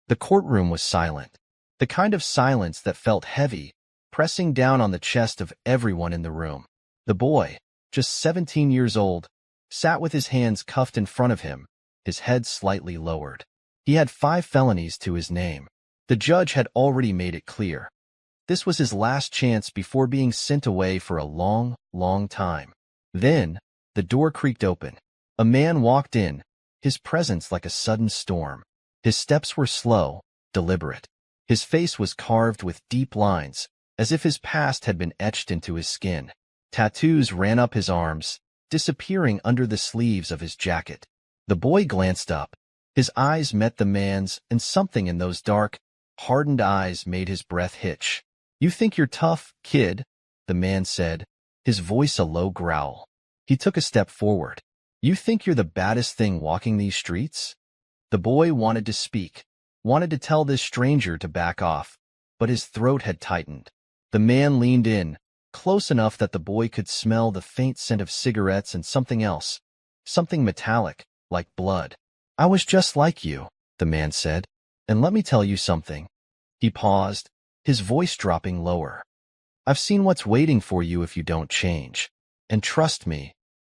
The courtroom was silent. The kind of silence that felt heavy, pressing down on the chest of everyone in the room. The boy, just 17 years old, sat with his hands cuffed in front of him, his head slightly lowered. He had 5 felonies to his name. The judge had already made it clear. This was his last chance before being sent away for a long, long time. Then, the door creaked open. A man walked in, his presence like a sudden storm. His steps were slow, deliberate. His face was carved with deep lines, as if his past had been etched into his skin. Tattoos ran up his arms, disappearing under the sleeves of his jacket. The boy glanced up. His eyes met the man's, and something in those dark, hardened eyes made his breath hitch. "You think you're tough, kid?" the man said, his voice a low growl. He took a step forward. "You think you're the baddest thing walking these streets?" The boy wanted to speak, wanted to tell this stranger to back off, but his throat had tightened. The man leaned in, close enough that the boy could smell the faint scent of cigarettes and something else, something metallic, like blood. "I was just like you," the man said, "and let me tell you something." He paused, his voice dropping lower. "I've seen what's waiting for you if you don't change. And trust me,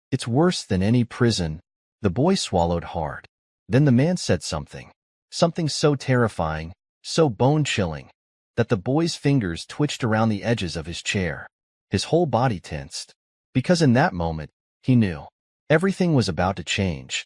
it's worse than any prison." The boy swallowed hard. Then the man said something so terrifying, so bone-chilling, that the boy's fingers twitched around the edges of his chair. His whole body tensed, because in that moment, he knew everything was about to change.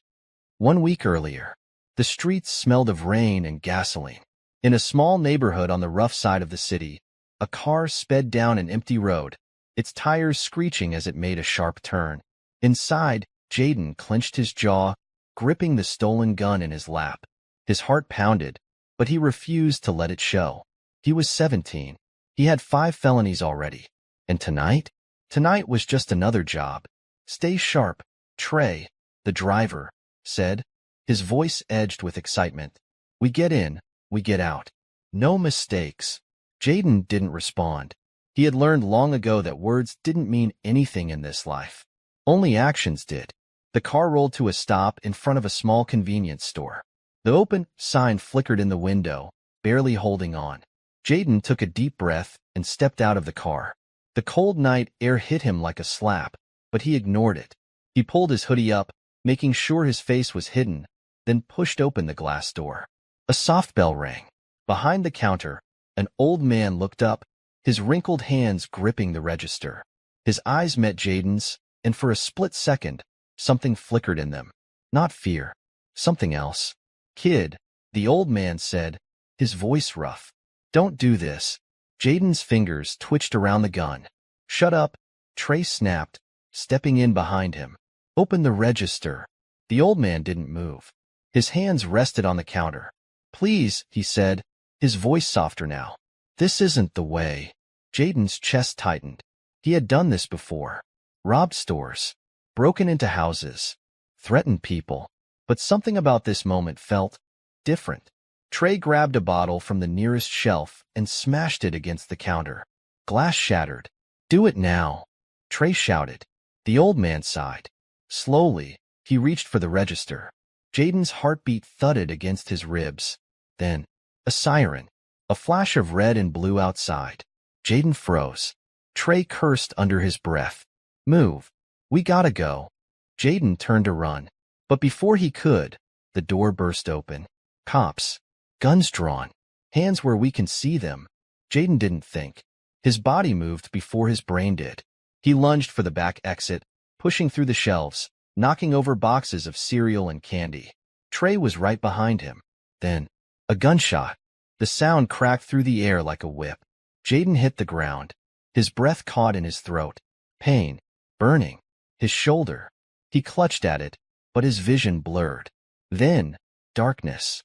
1 week earlier, the streets smelled of rain and gasoline. In a small neighborhood on the rough side of the city, a car sped down an empty road, its tires screeching as it made a sharp turn. Inside, Jaden clenched his jaw, gripping the stolen gun in his lap. His heart pounded, but he refused to let it show. He was 17. He had 5 felonies already. And tonight? Tonight was just another job. "Stay sharp, Trey," the driver said, his voice edged with excitement. "We get in, we get out. No mistakes." Jaden didn't respond. He had learned long ago that words didn't mean anything in this life. Only actions did. The car rolled to a stop in front of a small convenience store. The open sign flickered in the window, barely holding on. Jaden took a deep breath and stepped out of the car. The cold night air hit him like a slap, but he ignored it. He pulled his hoodie up, making sure his face was hidden, then pushed open the glass door. A soft bell rang. Behind the counter, an old man looked up, his wrinkled hands gripping the register. His eyes met Jaden's, and for a split second, something flickered in them. Not fear. Something else. "Kid," the old man said, his voice rough. "Don't do this." Jaden's fingers twitched around the gun. "Shut up," Trey snapped, stepping in behind him. "Open the register." The old man didn't move. His hands rested on the counter. "Please," he said, his voice softer now. "This isn't the way." Jaden's chest tightened. He had done this before. Robbed stores, broken into houses, threatened people. But something about this moment felt different. Trey grabbed a bottle from the nearest shelf and smashed it against the counter. Glass shattered. "Do it now," Trey shouted. The old man sighed. Slowly, he reached for the register. Jaden's heartbeat thudded against his ribs. Then, a siren. A flash of red and blue outside. Jaden froze. Trey cursed under his breath. "Move. We gotta go." Jaden turned to run. But before he could, the door burst open. Cops. Guns drawn. Hands where we can see them. Jaden didn't think. His body moved before his brain did. He lunged for the back exit, pushing through the shelves, knocking over boxes of cereal and candy. Trey was right behind him. Then, a gunshot. The sound cracked through the air like a whip. Jaden hit the ground. His breath caught in his throat. Pain. Burning. His shoulder. He clutched at it, but his vision blurred. Then, darkness.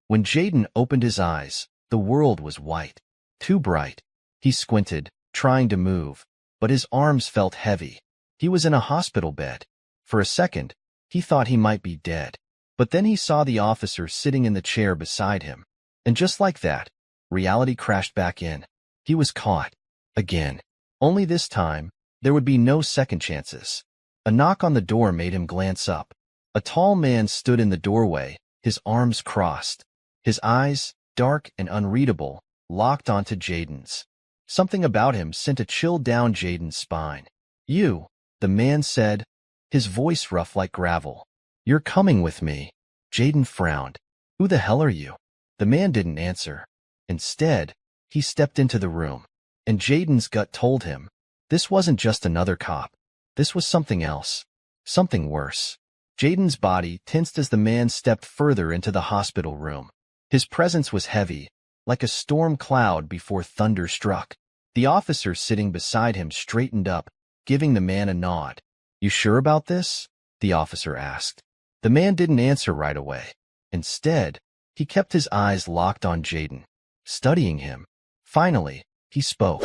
When Jaden opened his eyes, the world was white. Too bright. He squinted, trying to move, but his arms felt heavy. He was in a hospital bed. For a second, he thought he might be dead. But then he saw the officer sitting in the chair beside him. And just like that, reality crashed back in. He was caught. Again. Only this time, there would be no second chances. A knock on the door made him glance up. A tall man stood in the doorway, his arms crossed. His eyes, dark and unreadable, locked onto Jaden's. Something about him sent a chill down Jaden's spine. "You," the man said, his voice rough like gravel. "You're coming with me." Jaden frowned. "Who the hell are you?" The man didn't answer. Instead, he stepped into the room, and Jaden's gut told him this wasn't just another cop. This was something else. Something worse. Jaden's body tensed as the man stepped further into the hospital room. His presence was heavy, like a storm cloud before thunder struck. The officer sitting beside him straightened up, giving the man a nod. "You sure about this?" the officer asked. The man didn't answer right away. Instead, he kept his eyes locked on Jaden, studying him. Finally, he spoke.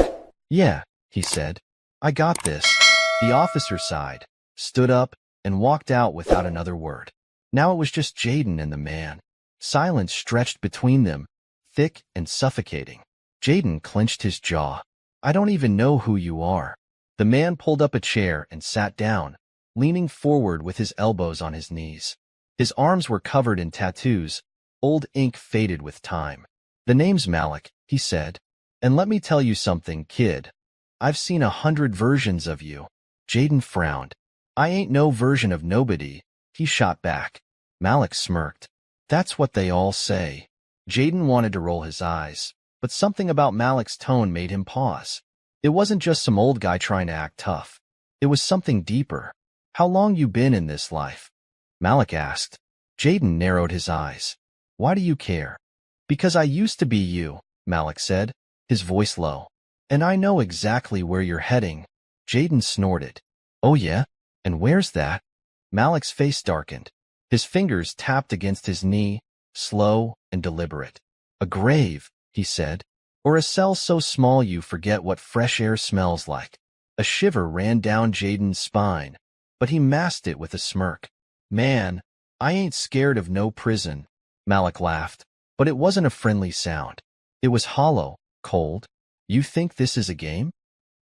"Yeah," he said. "I got this." The officer sighed, stood up, and walked out without another word. Now it was just Jaden and the man. Silence stretched between them, thick and suffocating. Jaden clenched his jaw. "I don't even know who you are." The man pulled up a chair and sat down, leaning forward with his elbows on his knees. His arms were covered in tattoos, old ink faded with time. "The name's Malik," he said. "And let me tell you something, kid. I've seen 100 versions of you." Jaden frowned. "I ain't no version of nobody," he shot back. Malik smirked. "That's what they all say." Jaden wanted to roll his eyes, but something about Malik's tone made him pause. It wasn't just some old guy trying to act tough. It was something deeper. "How long you been in this life?" Malik asked. Jaden narrowed his eyes. "Why do you care?" "Because I used to be you," Malik said, his voice low. "And I know exactly where you're heading." Jaden snorted. "Oh yeah? And where's that?" Malik's face darkened. His fingers tapped against his knee, slow and deliberate. "A grave," he said. "Or a cell so small you forget what fresh air smells like." A shiver ran down Jaden's spine, but he masked it with a smirk. "Man, I ain't scared of no prison." Malik laughed, but it wasn't a friendly sound. It was hollow, cold. "You think this is a game?"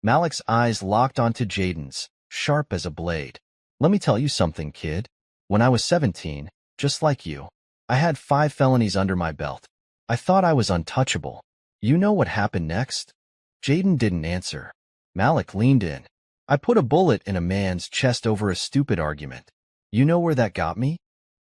Malik's eyes locked onto Jaden's, sharp as a blade. "Let me tell you something, kid. When I was 17, just like you, I had 5 felonies under my belt. I thought I was untouchable. You know what happened next?" Jaden didn't answer. Malik leaned in. "I put a bullet in a man's chest over a stupid argument. You know where that got me?"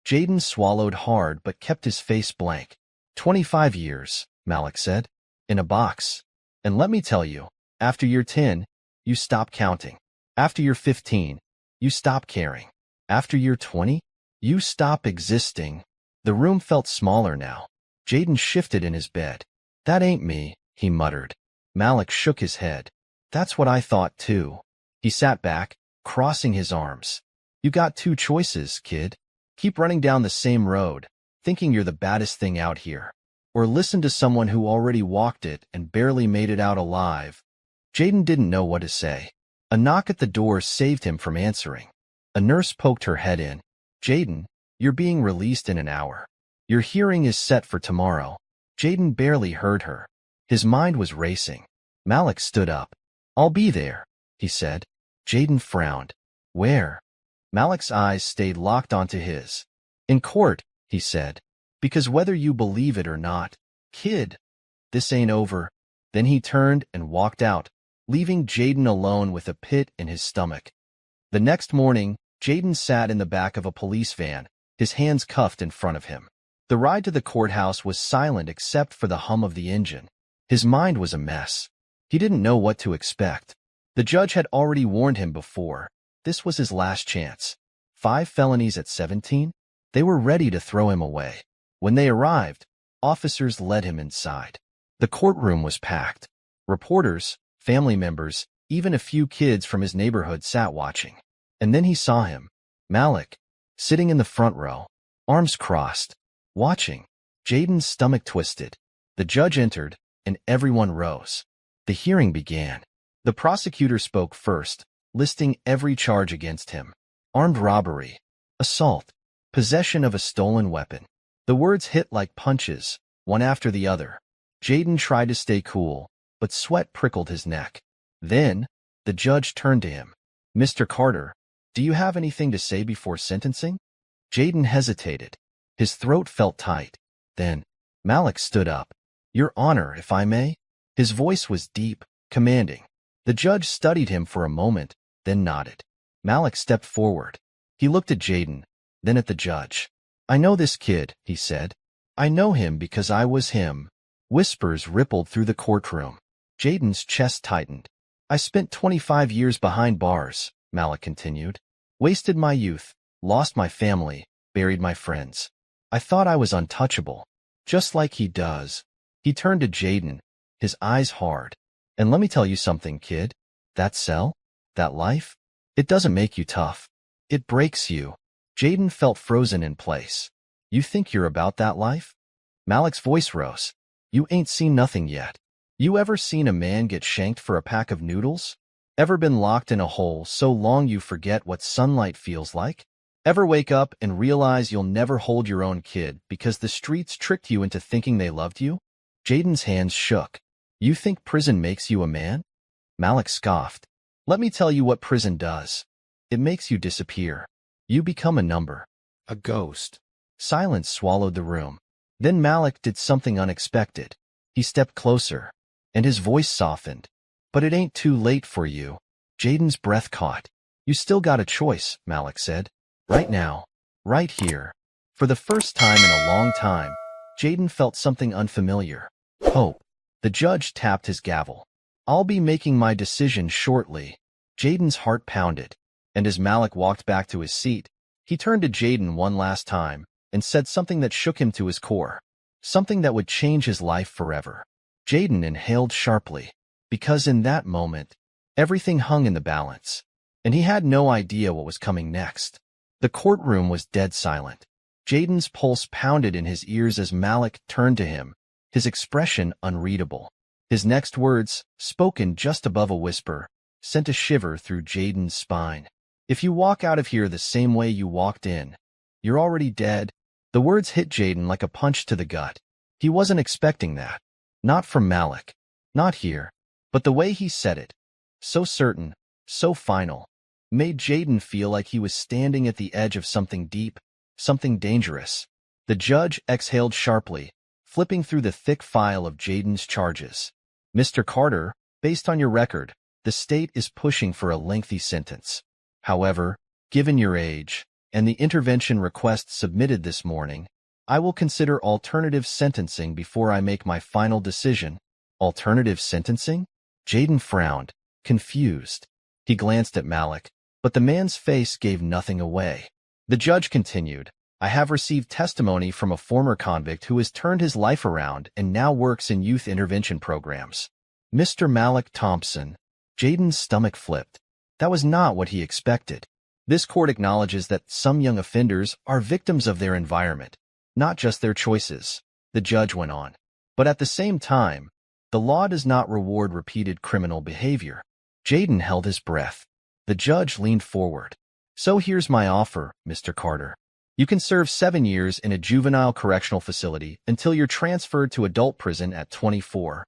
Jaden swallowed hard but kept his face blank. 25 years, Malik said. "In a box. And let me tell you, after you're 10, you stop counting. After you're 15, you stop caring. After you're 20, you stop existing." The room felt smaller now. Jaden shifted in his bed. "That ain't me," he muttered. Malik shook his head. "That's what I thought too." He sat back, crossing his arms. "You got 2 choices, kid. Keep running down the same road, thinking you're the baddest thing out here. Or listen to someone who already walked it and barely made it out alive." Jaden didn't know what to say. A knock at the door saved him from answering. A nurse poked her head in. "Jaden, you're being released in an hour. Your hearing is set for tomorrow." Jaden barely heard her. His mind was racing. Malik stood up. "I'll be there," he said. Jaden frowned. "Where?" Malik's eyes stayed locked onto his. "In court," he said. "Because whether you believe it or not, kid, this ain't over." Then he turned and walked out, leaving Jaden alone with a pit in his stomach. The next morning, Jaden sat in the back of a police van, his hands cuffed in front of him. The ride to the courthouse was silent except for the hum of the engine. His mind was a mess. He didn't know what to expect. The judge had already warned him before. This was his last chance. 5 felonies at 17? They were ready to throw him away. When they arrived, officers led him inside. The courtroom was packed. Reporters, family members, even a few kids from his neighborhood sat watching. And then he saw him, Malik, sitting in the front row, arms crossed, watching. Jaden's stomach twisted. The judge entered, and everyone rose. The hearing began. The prosecutor spoke first, listing every charge against him. Armed robbery, assault, possession of a stolen weapon. The words hit like punches, one after the other. Jaden tried to stay cool, but sweat prickled his neck. Then, the judge turned to him. "Mr. Carter, do you have anything to say before sentencing?" Jaden hesitated. His throat felt tight. Then, Malik stood up. Your Honor, if I may? His voice was deep, commanding. The judge studied him for a moment, then nodded. Malik stepped forward. He looked at Jaden, then at the judge. I know this kid, he said. I know him because I was him. Whispers rippled through the courtroom. Jaden's chest tightened. I spent 25 years behind bars, Malik continued. Wasted my youth, lost my family, buried my friends. I thought I was untouchable, just like he does. He turned to Jaden, his eyes hard. And let me tell you something, kid. That cell, that life, it doesn't make you tough. It breaks you. Jaden felt frozen in place. You think you're about that life? Malik's voice rose. You ain't seen nothing yet. You ever seen a man get shanked for a pack of noodles? Ever been locked in a hole so long you forget what sunlight feels like? Ever wake up and realize you'll never hold your own kid because the streets tricked you into thinking they loved you? Jaden's hands shook. You think prison makes you a man? Malik scoffed. Let me tell you what prison does. It makes you disappear. You become a number. A ghost. Silence swallowed the room. Then Malik did something unexpected. He stepped closer, and his voice softened. But it ain't too late for you. Jaden's breath caught. You still got a choice, Malik said. Right now. Right here. For the first time in a long time, Jaden felt something unfamiliar. Hope. The judge tapped his gavel. I'll be making my decision shortly. Jaden's heart pounded, and as Malik walked back to his seat, he turned to Jaden one last time and said something that shook him to his core, something that would change his life forever. Jaden inhaled sharply, because in that moment, everything hung in the balance, and he had no idea what was coming next. The courtroom was dead silent. Jaden's pulse pounded in his ears as Malik turned to him, his expression unreadable. His next words, spoken just above a whisper, sent a shiver through Jaden's spine. If you walk out of here the same way you walked in, you're already dead. The words hit Jaden like a punch to the gut. He wasn't expecting that. Not from Malik. Not here. But the way he said it, so certain, so final, made Jaden feel like he was standing at the edge of something deep, something dangerous. The judge exhaled sharply, flipping through the thick file of Jaden's charges. Mr. Carter, based on your record, the state is pushing for a lengthy sentence. However, given your age and the intervention request submitted this morning, I will consider alternative sentencing before I make my final decision. Alternative sentencing? Jaden frowned, confused. He glanced at Malik, but the man's face gave nothing away. The judge continued, I have received testimony from a former convict who has turned his life around and now works in youth intervention programs. Mr. Malik Thompson. Jaden's stomach flipped. That was not what he expected. This court acknowledges that some young offenders are victims of their environment, not just their choices, the judge went on. But at the same time, the law does not reward repeated criminal behavior. Jaden held his breath. The judge leaned forward. So here's my offer, Mr. Carter. You can serve 7 years in a juvenile correctional facility until you're transferred to adult prison at 24.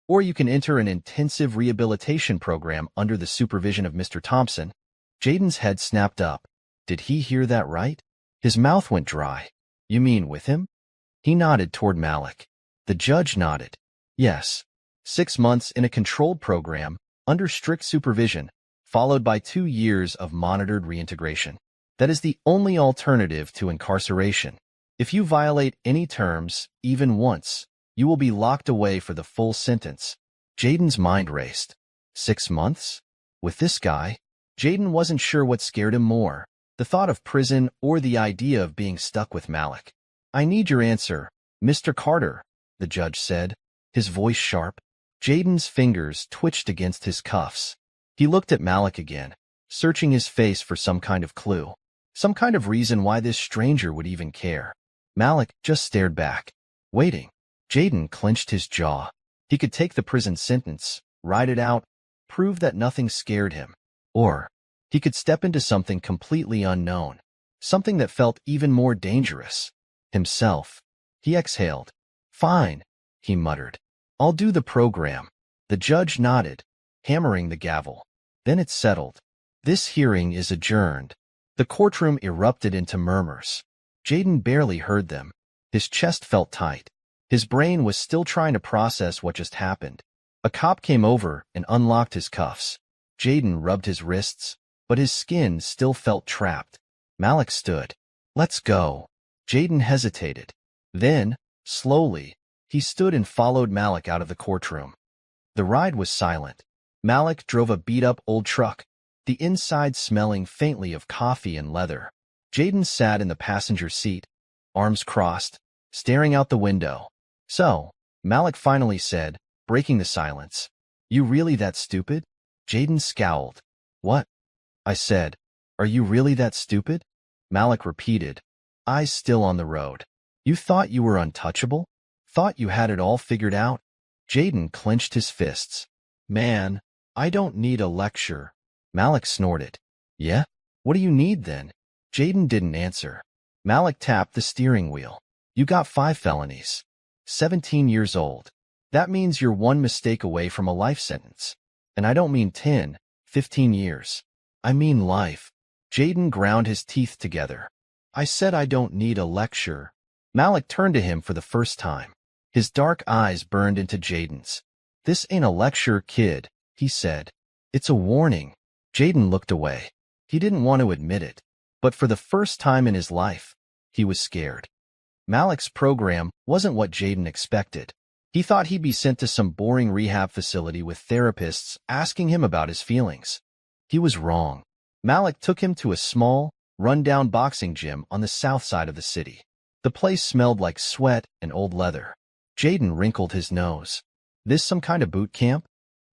Or you can enter an intensive rehabilitation program under the supervision of Mr. Thompson. Jaden's head snapped up. Did he hear that right? His mouth went dry. You mean with him? He nodded toward Malik. The judge nodded. Yes. 6 months in a controlled program, under strict supervision, followed by 2 years of monitored reintegration. That is the only alternative to incarceration. If you violate any terms, even once, you will be locked away for the full sentence. Jaden's mind raced. 6 months? With this guy? Jaden wasn't sure what scared him more, the thought of prison or the idea of being stuck with Malik. I need your answer, Mr. Carter, the judge said, his voice sharp. Jaden's fingers twitched against his cuffs. He looked at Malik again, searching his face for some kind of clue, some kind of reason why this stranger would even care. Malik just stared back, waiting. Jaden clenched his jaw. He could take the prison sentence, ride it out, prove that nothing scared him. Or he could step into something completely unknown, something that felt even more dangerous. Himself. He exhaled. Fine, he muttered. I'll do the program. The judge nodded, hammering the gavel. Then it settled. This hearing is adjourned. The courtroom erupted into murmurs. Jaden barely heard them. His chest felt tight. His brain was still trying to process what just happened. A cop came over and unlocked his cuffs. Jaden rubbed his wrists, but his skin still felt trapped. Malik stood. "Let's go." Jaden hesitated. Then, slowly, he stood and followed Malik out of the courtroom. The ride was silent. Malik drove a beat-up old truck, the inside smelling faintly of coffee and leather. Jaden sat in the passenger seat, arms crossed, staring out the window. "So," Malik finally said, breaking the silence. "You really that stupid?" Jaden scowled. "What?" I said. "Are you really that stupid?" Malik repeated, eyes still on the road. "You thought you were untouchable? Thought you had it all figured out?" Jaden clenched his fists. "Man, I don't need a lecture." Malik snorted. "Yeah? What do you need then?" Jaden didn't answer. Malik tapped the steering wheel. "You got 5 felonies. 17 years old. That means you're one mistake away from a life sentence. And I don't mean 10, 15 years. I mean life." Jaden ground his teeth together. "I said I don't need a lecture." Malik turned to him for the first time. His dark eyes burned into Jaden's. "This ain't a lecture, kid," he said. "It's a warning." Jaden looked away. He didn't want to admit it, but for the first time in his life, he was scared. Malik's program wasn't what Jaden expected. He thought he'd be sent to some boring rehab facility with therapists asking him about his feelings. He was wrong. Malik took him to a small, run-down boxing gym on the south side of the city. The place smelled like sweat and old leather. Jaden wrinkled his nose. "This some kind of boot camp?"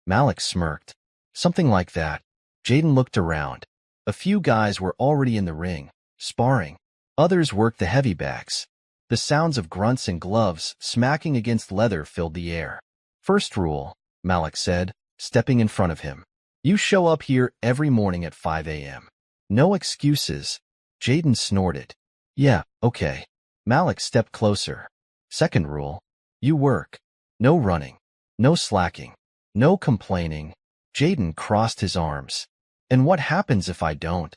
Malik smirked. "Something like that." Jaden looked around. A few guys were already in the ring, sparring. Others worked the heavy bags. The sounds of grunts and gloves smacking against leather filled the air. "First rule," Malik said, stepping in front of him. "You show up here every morning at 5 a.m. No excuses." Jaden snorted. "Yeah, okay." Malik stepped closer. "Second rule, you work. No running. No slacking. No complaining." Jaden crossed his arms. "And what happens if I don't?"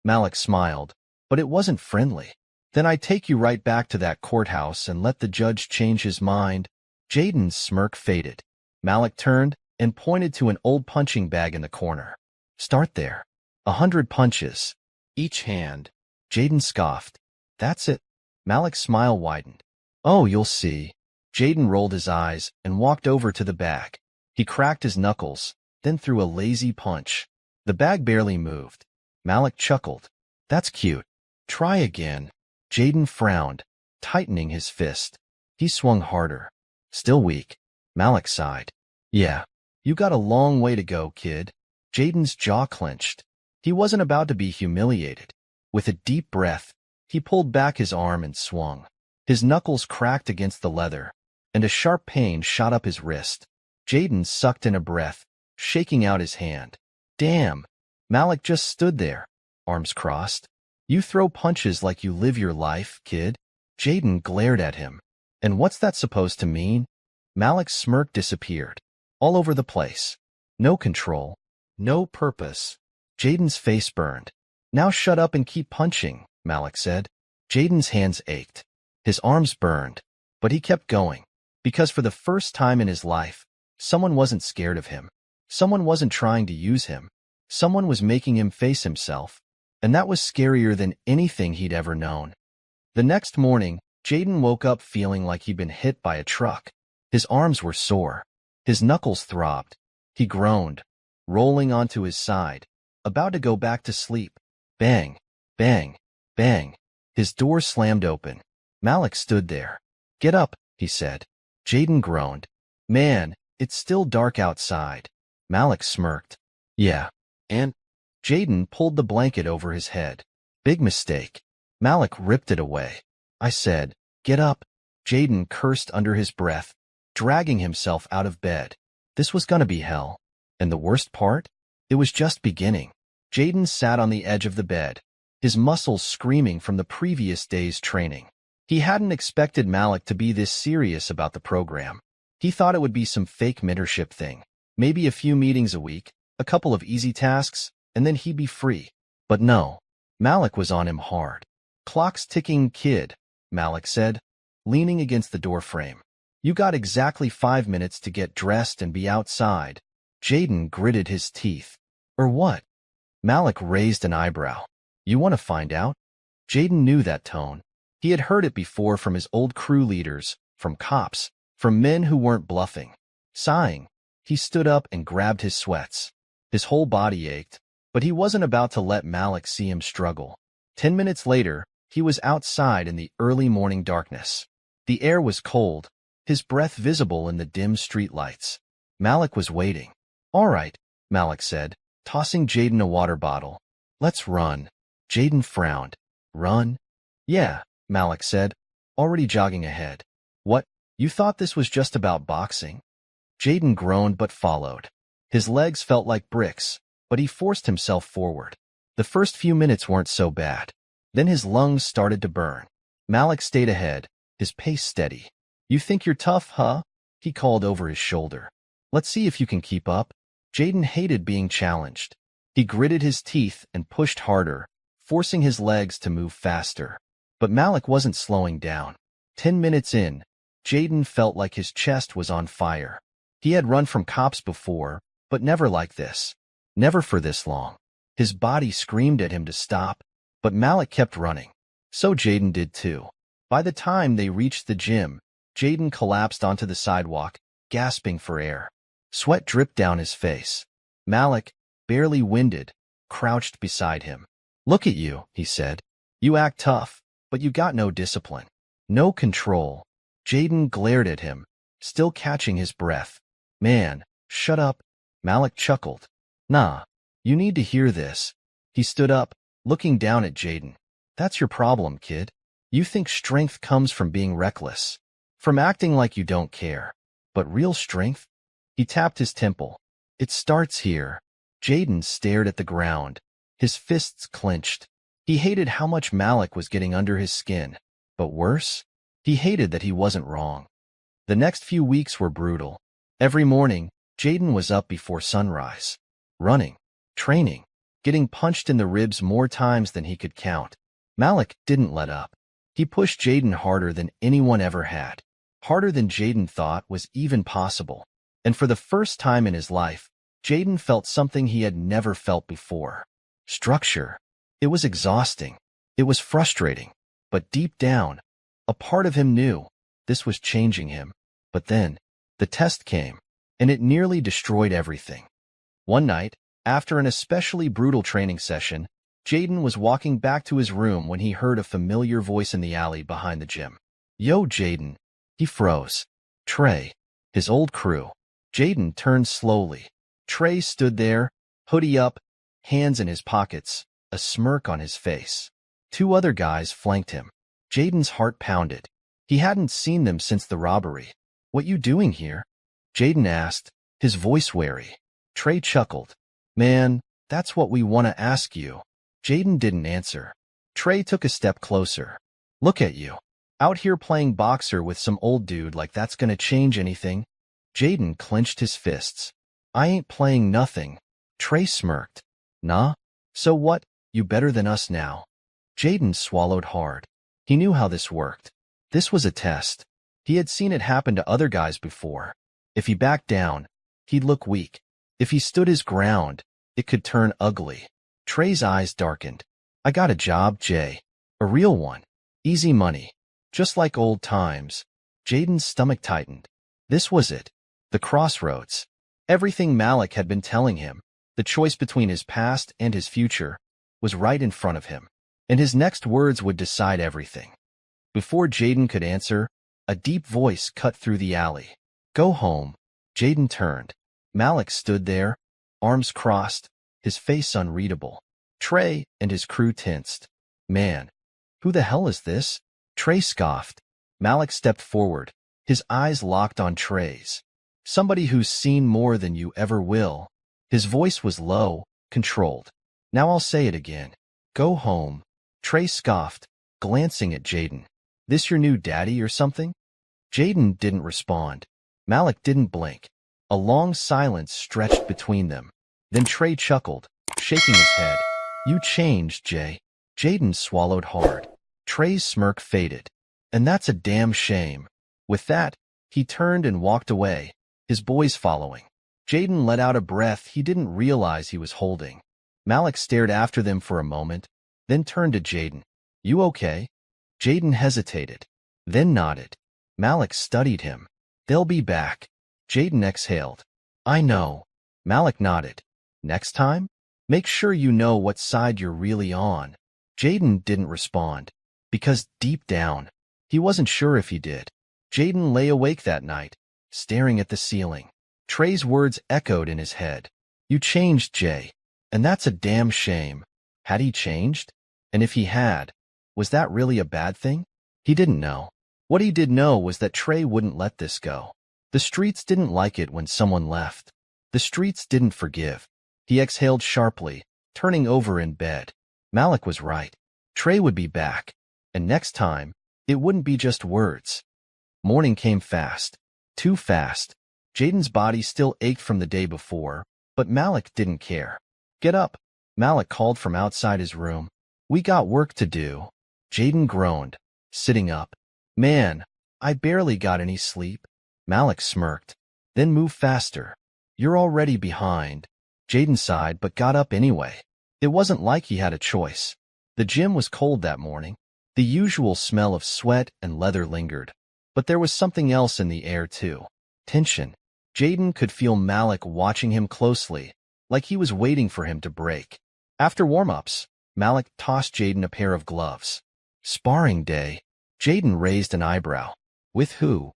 Malik smiled, but it wasn't friendly. "Then I take you right back to that courthouse and let the judge change his mind." Jaden's smirk faded. Malik turned and pointed to an old punching bag in the corner. "Start there. 100 punches. Each hand." Jaden scoffed. "That's it." Malik's smile widened. "Oh, you'll see." Jaden rolled his eyes and walked over to the bag. He cracked his knuckles, then threw a lazy punch. The bag barely moved. Malik chuckled. "That's cute. Try again." Jaden frowned, tightening his fist. He swung harder. "Still weak." Malik sighed. "Yeah, you got a long way to go, kid." Jaden's jaw clenched. He wasn't about to be humiliated. With a deep breath, he pulled back his arm and swung. His knuckles cracked against the leather, and a sharp pain shot up his wrist. Jaden sucked in a breath, shaking out his hand. "Damn." Malik just stood there, arms crossed. "You throw punches like you live your life, kid." Jaden glared at him. "And what's that supposed to mean?" Malik's smirk disappeared. All over the place. No control. No purpose. Jaden's face burned. "Now shut up and keep punching," Malik said. Jaden's hands ached. His arms burned. But he kept going. Because for the first time in his life, someone wasn't scared of him. Someone wasn't trying to use him. Someone was making him face himself. And that was scarier than anything he'd ever known. The next morning, Jaden woke up feeling like he'd been hit by a truck. His arms were sore. His knuckles throbbed. He groaned, rolling onto his side, about to go back to sleep. Bang, bang, bang. His door slammed open. Malik stood there. "Get up," he said. Jaden groaned. "Man, it's still dark outside." Malik smirked. "Yeah, and?" Jaden pulled the blanket over his head. "Big mistake." Malik ripped it away. "I said, get up." Jaden cursed under his breath, dragging himself out of bed. This was gonna be hell. And the worst part? It was just beginning. Jaden sat on the edge of the bed, his muscles screaming from the previous day's training. He hadn't expected Malik to be this serious about the program. He thought it would be some fake mentorship thing. Maybe a few meetings a week, a couple of easy tasks, and then he'd be free. But no, Malik was on him hard. "Clock's ticking, kid," Malik said, leaning against the doorframe. You got exactly 5 minutes to get dressed and be outside. Jaden gritted his teeth. Or what? Malik raised an eyebrow. You want to find out? Jaden knew that tone. He had heard it before from his old crew leaders, from cops, from men who weren't bluffing. Sighing, he stood up and grabbed his sweats. His whole body ached, but he wasn't about to let Malik see him struggle. 10 minutes later, he was outside in the early morning darkness. The air was cold, his breath visible in the dim streetlights. Malik was waiting. All right, Malik said, tossing Jaden a water bottle. Let's run. Jaden frowned. Run? Yeah, Malik said, already jogging ahead. What, you thought this was just about boxing? Jaden groaned but followed. His legs felt like bricks, but he forced himself forward. The first few minutes weren't so bad. Then his lungs started to burn. Malik stayed ahead, his pace steady. You think you're tough, huh? He called over his shoulder. Let's see if you can keep up. Jaden hated being challenged. He gritted his teeth and pushed harder, forcing his legs to move faster. But Malik wasn't slowing down. 10 minutes in, Jaden felt like his chest was on fire. He had run from cops before, but never like this. Never for this long. His body screamed at him to stop, but Malik kept running. So Jaden did too. By the time they reached the gym, Jaden collapsed onto the sidewalk, gasping for air. Sweat dripped down his face. Malik, barely winded, crouched beside him. Look at you, he said. You act tough, but you got no discipline. No control. Jaden glared at him, still catching his breath. Man, shut up. Malik chuckled. Nah, you need to hear this. He stood up, looking down at Jaden. That's your problem, kid. You think strength comes from being reckless, from acting like you don't care. But real strength? He tapped his temple. It starts here. Jaden stared at the ground, his fists clenched. He hated how much Malik was getting under his skin. But worse, he hated that he wasn't wrong. The next few weeks were brutal. Every morning, Jaden was up before sunrise. Running, training, getting punched in the ribs more times than he could count. Malik didn't let up. He pushed Jaden harder than anyone ever had. Harder than Jaden thought was even possible. And for the first time in his life, Jaden felt something he had never felt before. Structure. It was exhausting. It was frustrating. But deep down, a part of him knew this was changing him. But then, the test came, and it nearly destroyed everything. One night, after an especially brutal training session, Jaden was walking back to his room when he heard a familiar voice in the alley behind the gym. Yo, Jaden. He froze. Trey. His old crew. Jaden turned slowly. Trey stood there, hoodie up, hands in his pockets, a smirk on his face. Two other guys flanked him. Jaden's heart pounded. He hadn't seen them since the robbery. What you doing here? Jaden asked, his voice wary. Trey chuckled. Man, that's what we want to ask you. Jaden didn't answer. Trey took a step closer. Look at you. Out here playing boxer with some old dude like that's gonna change anything? Jaden clenched his fists. I ain't playing nothing. Trey smirked. Nah? So what, you better than us now? Jaden swallowed hard. He knew how this worked. This was a test. He had seen it happen to other guys before. If he backed down, he'd look weak. If he stood his ground, it could turn ugly. Trey's eyes darkened. I got a job, Jay. A real one. Easy money. Just like old times. Jaden's stomach tightened. This was it. The crossroads. Everything Malik had been telling him, the choice between his past and his future, was right in front of him. And his next words would decide everything. Before Jaden could answer, a deep voice cut through the alley. Go home. Jaden turned. Malik stood there, arms crossed, his face unreadable. Trey and his crew tensed. Man, who the hell is this? Trey scoffed. Malik stepped forward, his eyes locked on Trey's. Somebody who's seen more than you ever will. His voice was low, controlled. Now I'll say it again. Go home. Trey scoffed, glancing at Jaden. This your new daddy or something? Jaden didn't respond. Malik didn't blink. A long silence stretched between them. Then Trey chuckled, shaking his head. You changed, Jay. Jaden swallowed hard. Trey's smirk faded. And that's a damn shame. With that, He turned and walked away, his boys following. Jaden let out a breath he didn't realize he was holding. Malik stared after them for a moment, then turned to Jaden. "You okay?" Jaden hesitated, then nodded. Malik studied him. "They'll be back." Jaden exhaled. "I know." Malik nodded. "Next time? Make sure you know what side you're really on." Jaden didn't respond, because deep down, he wasn't sure if he did. Jaden lay awake that night, staring at the ceiling. Trey's words echoed in his head. "You changed, Jay. And that's a damn shame." Had he changed? And if he had, was that really a bad thing? He didn't know. What he did know was that Trey wouldn't let this go. The streets didn't like it when someone left. The streets didn't forgive. He exhaled sharply, turning over in bed. Malik was right. Trey would be back. And next time, it wouldn't be just words. Morning came fast. Too fast. Jaden's body still ached from the day before, but Malik didn't care. "Get up," Malik called from outside his room. "We got work to do." Jaden groaned, sitting up. "Man, I barely got any sleep." Malik smirked, then moved faster. "You're already behind." Jaden sighed but got up anyway. It wasn't like he had a choice. The gym was cold that morning. The usual smell of sweat and leather lingered. But there was something else in the air too. Tension. Jaden could feel Malik watching him closely, like he was waiting for him to break. After warm-ups, Malik tossed Jaden a pair of gloves. "Sparring day." Jaden raised an eyebrow. "With who?"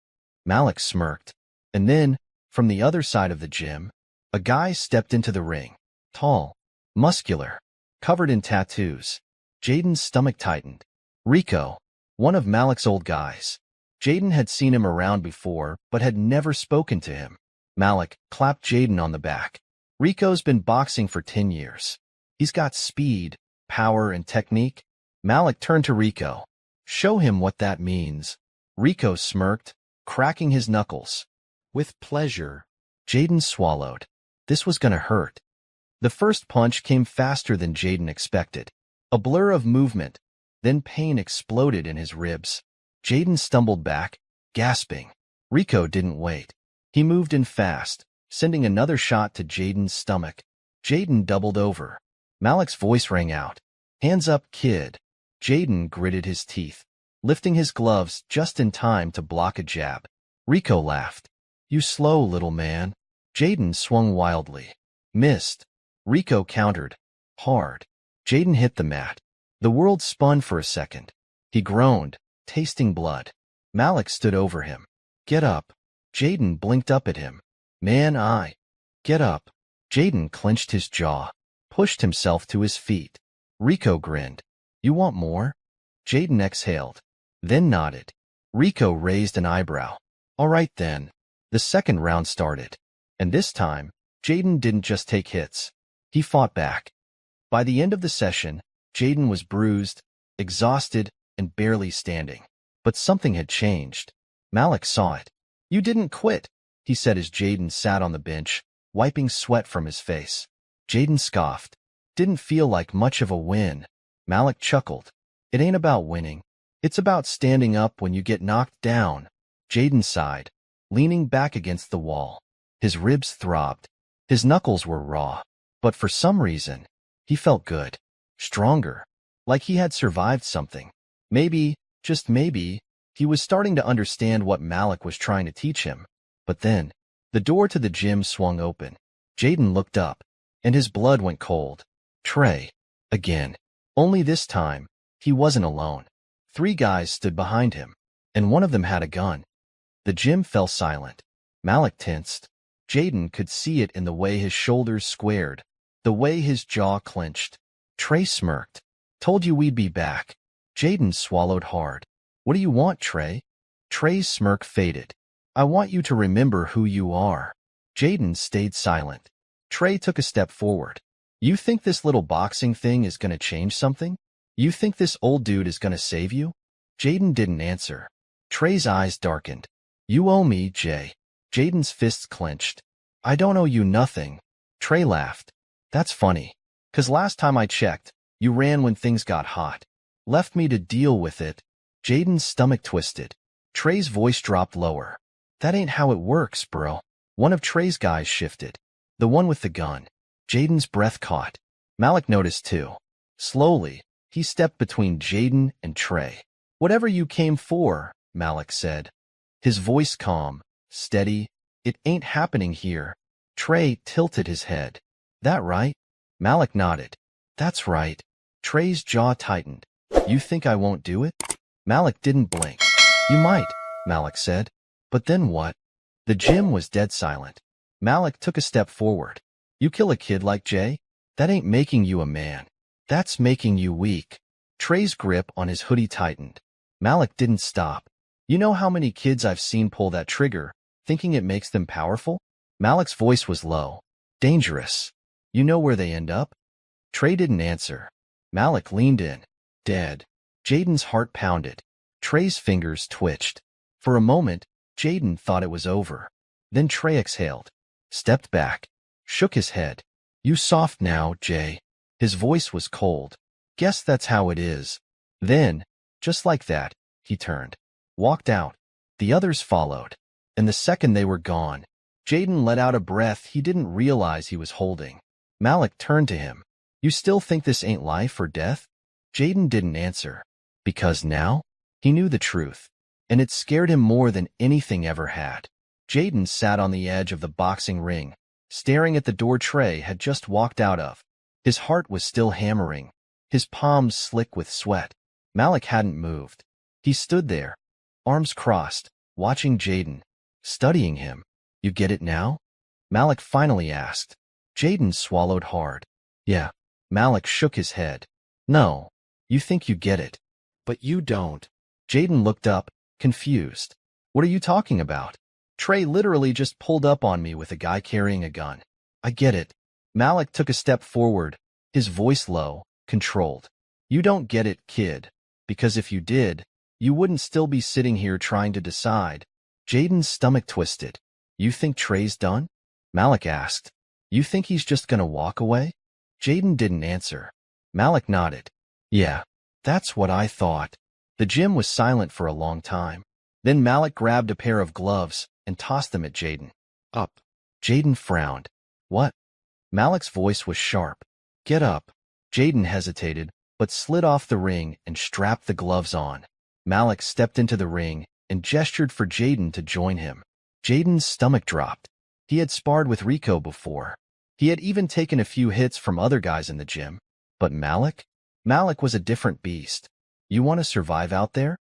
Malik smirked. And then, from the other side of the gym, a guy stepped into the ring. Tall, muscular, covered in tattoos. Jaden's stomach tightened. Rico, one of Malik's old guys. Jaden had seen him around before, but had never spoken to him. Malik clapped Jaden on the back. "Rico's been boxing for 10 years. He's got speed, power, and technique." Malik turned to Rico. "Show him what that means." Rico smirked, cracking his knuckles. "With pleasure." Jaden swallowed. This was gonna hurt. The first punch came faster than Jaden expected. A blur of movement, then pain exploded in his ribs. Jaden stumbled back, gasping. Rico didn't wait. He moved in fast, sending another shot to Jaden's stomach. Jaden doubled over. Malik's voice rang out. "Hands up, kid." Jaden gritted his teeth, lifting his gloves just in time to block a jab. Rico laughed. "You slow, little man." Jaden swung wildly. Missed. Rico countered. Hard. Jaden hit the mat. The world spun for a second. He groaned, tasting blood. Malik stood over him. "Get up." Jaden blinked up at him. "Man, Get up." Jaden clenched his jaw, pushed himself to his feet. Rico grinned. "You want more?" Jaden exhaled, then nodded. Rico raised an eyebrow. "All right then." The second round started. And this time, Jaden didn't just take hits. He fought back. By the end of the session, Jaden was bruised, exhausted, and barely standing. But something had changed. Malik saw it. "You didn't quit," he said as Jaden sat on the bench, wiping sweat from his face. Jaden scoffed. "Didn't feel like much of a win." Malik chuckled. "It ain't about winning. It's about standing up when you get knocked down." Jaden sighed, leaning back against the wall. His ribs throbbed. His knuckles were raw. But for some reason, he felt good. Stronger. Like he had survived something. Maybe, just maybe, he was starting to understand what Malik was trying to teach him. But then, the door to the gym swung open. Jaden looked up, and his blood went cold. Trey. Again. Only this time, he wasn't alone. 3 guys stood behind him, and one of them had a gun. The gym fell silent. Malik tensed. Jaden could see it in the way his shoulders squared, the way his jaw clenched. Trey smirked. "Told you we'd be back." Jaden swallowed hard. "What do you want, Trey?" Trey's smirk faded. "I want you to remember who you are." Jaden stayed silent. Trey took a step forward. "You think this little boxing thing is gonna change something? You think this old dude is gonna save you?" Jaden didn't answer. Trey's eyes darkened. "You owe me, Jay." Jaden's fists clenched. "I don't owe you nothing." Trey laughed. "That's funny. 'Cause last time I checked, you ran when things got hot. Left me to deal with it." Jaden's stomach twisted. Trey's voice dropped lower. That ain't how it works, bro. One of Trey's guys shifted. The one with the gun. Jaden's breath caught. Malik noticed too. Slowly, he stepped between Jaden and Trey. Whatever you came for, Malik said. His voice calm, steady. It ain't happening here. Trey tilted his head. That right? Malik nodded. That's right. Trey's jaw tightened. You think I won't do it? Malik didn't blink. You might, Malik said. But then what? The gym was dead silent. Malik took a step forward. You kill a kid like Jay? That ain't making you a man. That's making you weak. Trey's grip on his hoodie tightened. Malik didn't stop. You know how many kids I've seen pull that trigger, thinking it makes them powerful? Malik's voice was low. Dangerous. You know where they end up? Trey didn't answer. Malik leaned in. Dead. Jaden's heart pounded. Trey's fingers twitched. For a moment, Jaden thought it was over. Then Trey exhaled, stepped back, shook his head. You soft now, Jay. His voice was cold. Guess that's how it is. Then, just like that, he turned, walked out. The others followed. And the second they were gone, Jaden let out a breath he didn't realize he was holding. Malik turned to him. You still think this ain't life or death? Jaden didn't answer. Because now, he knew the truth. And it scared him more than anything ever had. Jaden sat on the edge of the boxing ring, staring at the door Trey had just walked out of. His heart was still hammering, his palms slick with sweat. Malik hadn't moved. He stood there, arms crossed, watching Jaden, studying him. You get it now? Malik finally asked. Jaden swallowed hard. Yeah. Malik shook his head. No. You think you get it. But you don't. Jaden looked up, confused. What are you talking about? Trey literally just pulled up on me with a guy carrying a gun. I get it. Malik took a step forward, his voice low, controlled. You don't get it, kid. Because if you did, you wouldn't still be sitting here trying to decide. Jaden's stomach twisted. You think Trey's done? Malik asked. You think he's just gonna walk away? Jaden didn't answer. Malik nodded. Yeah, that's what I thought. The gym was silent for a long time. Then Malik grabbed a pair of gloves and tossed them at Jaden. Up. Jaden frowned. What? Malik's voice was sharp. Get up. Jaden hesitated, but slid off the ring and strapped the gloves on. Malik stepped into the ring and gestured for Jaden to join him. Jaden's stomach dropped. He had sparred with Rico before. He had even taken a few hits from other guys in the gym. But Malik? Malik was a different beast. You want to survive out there?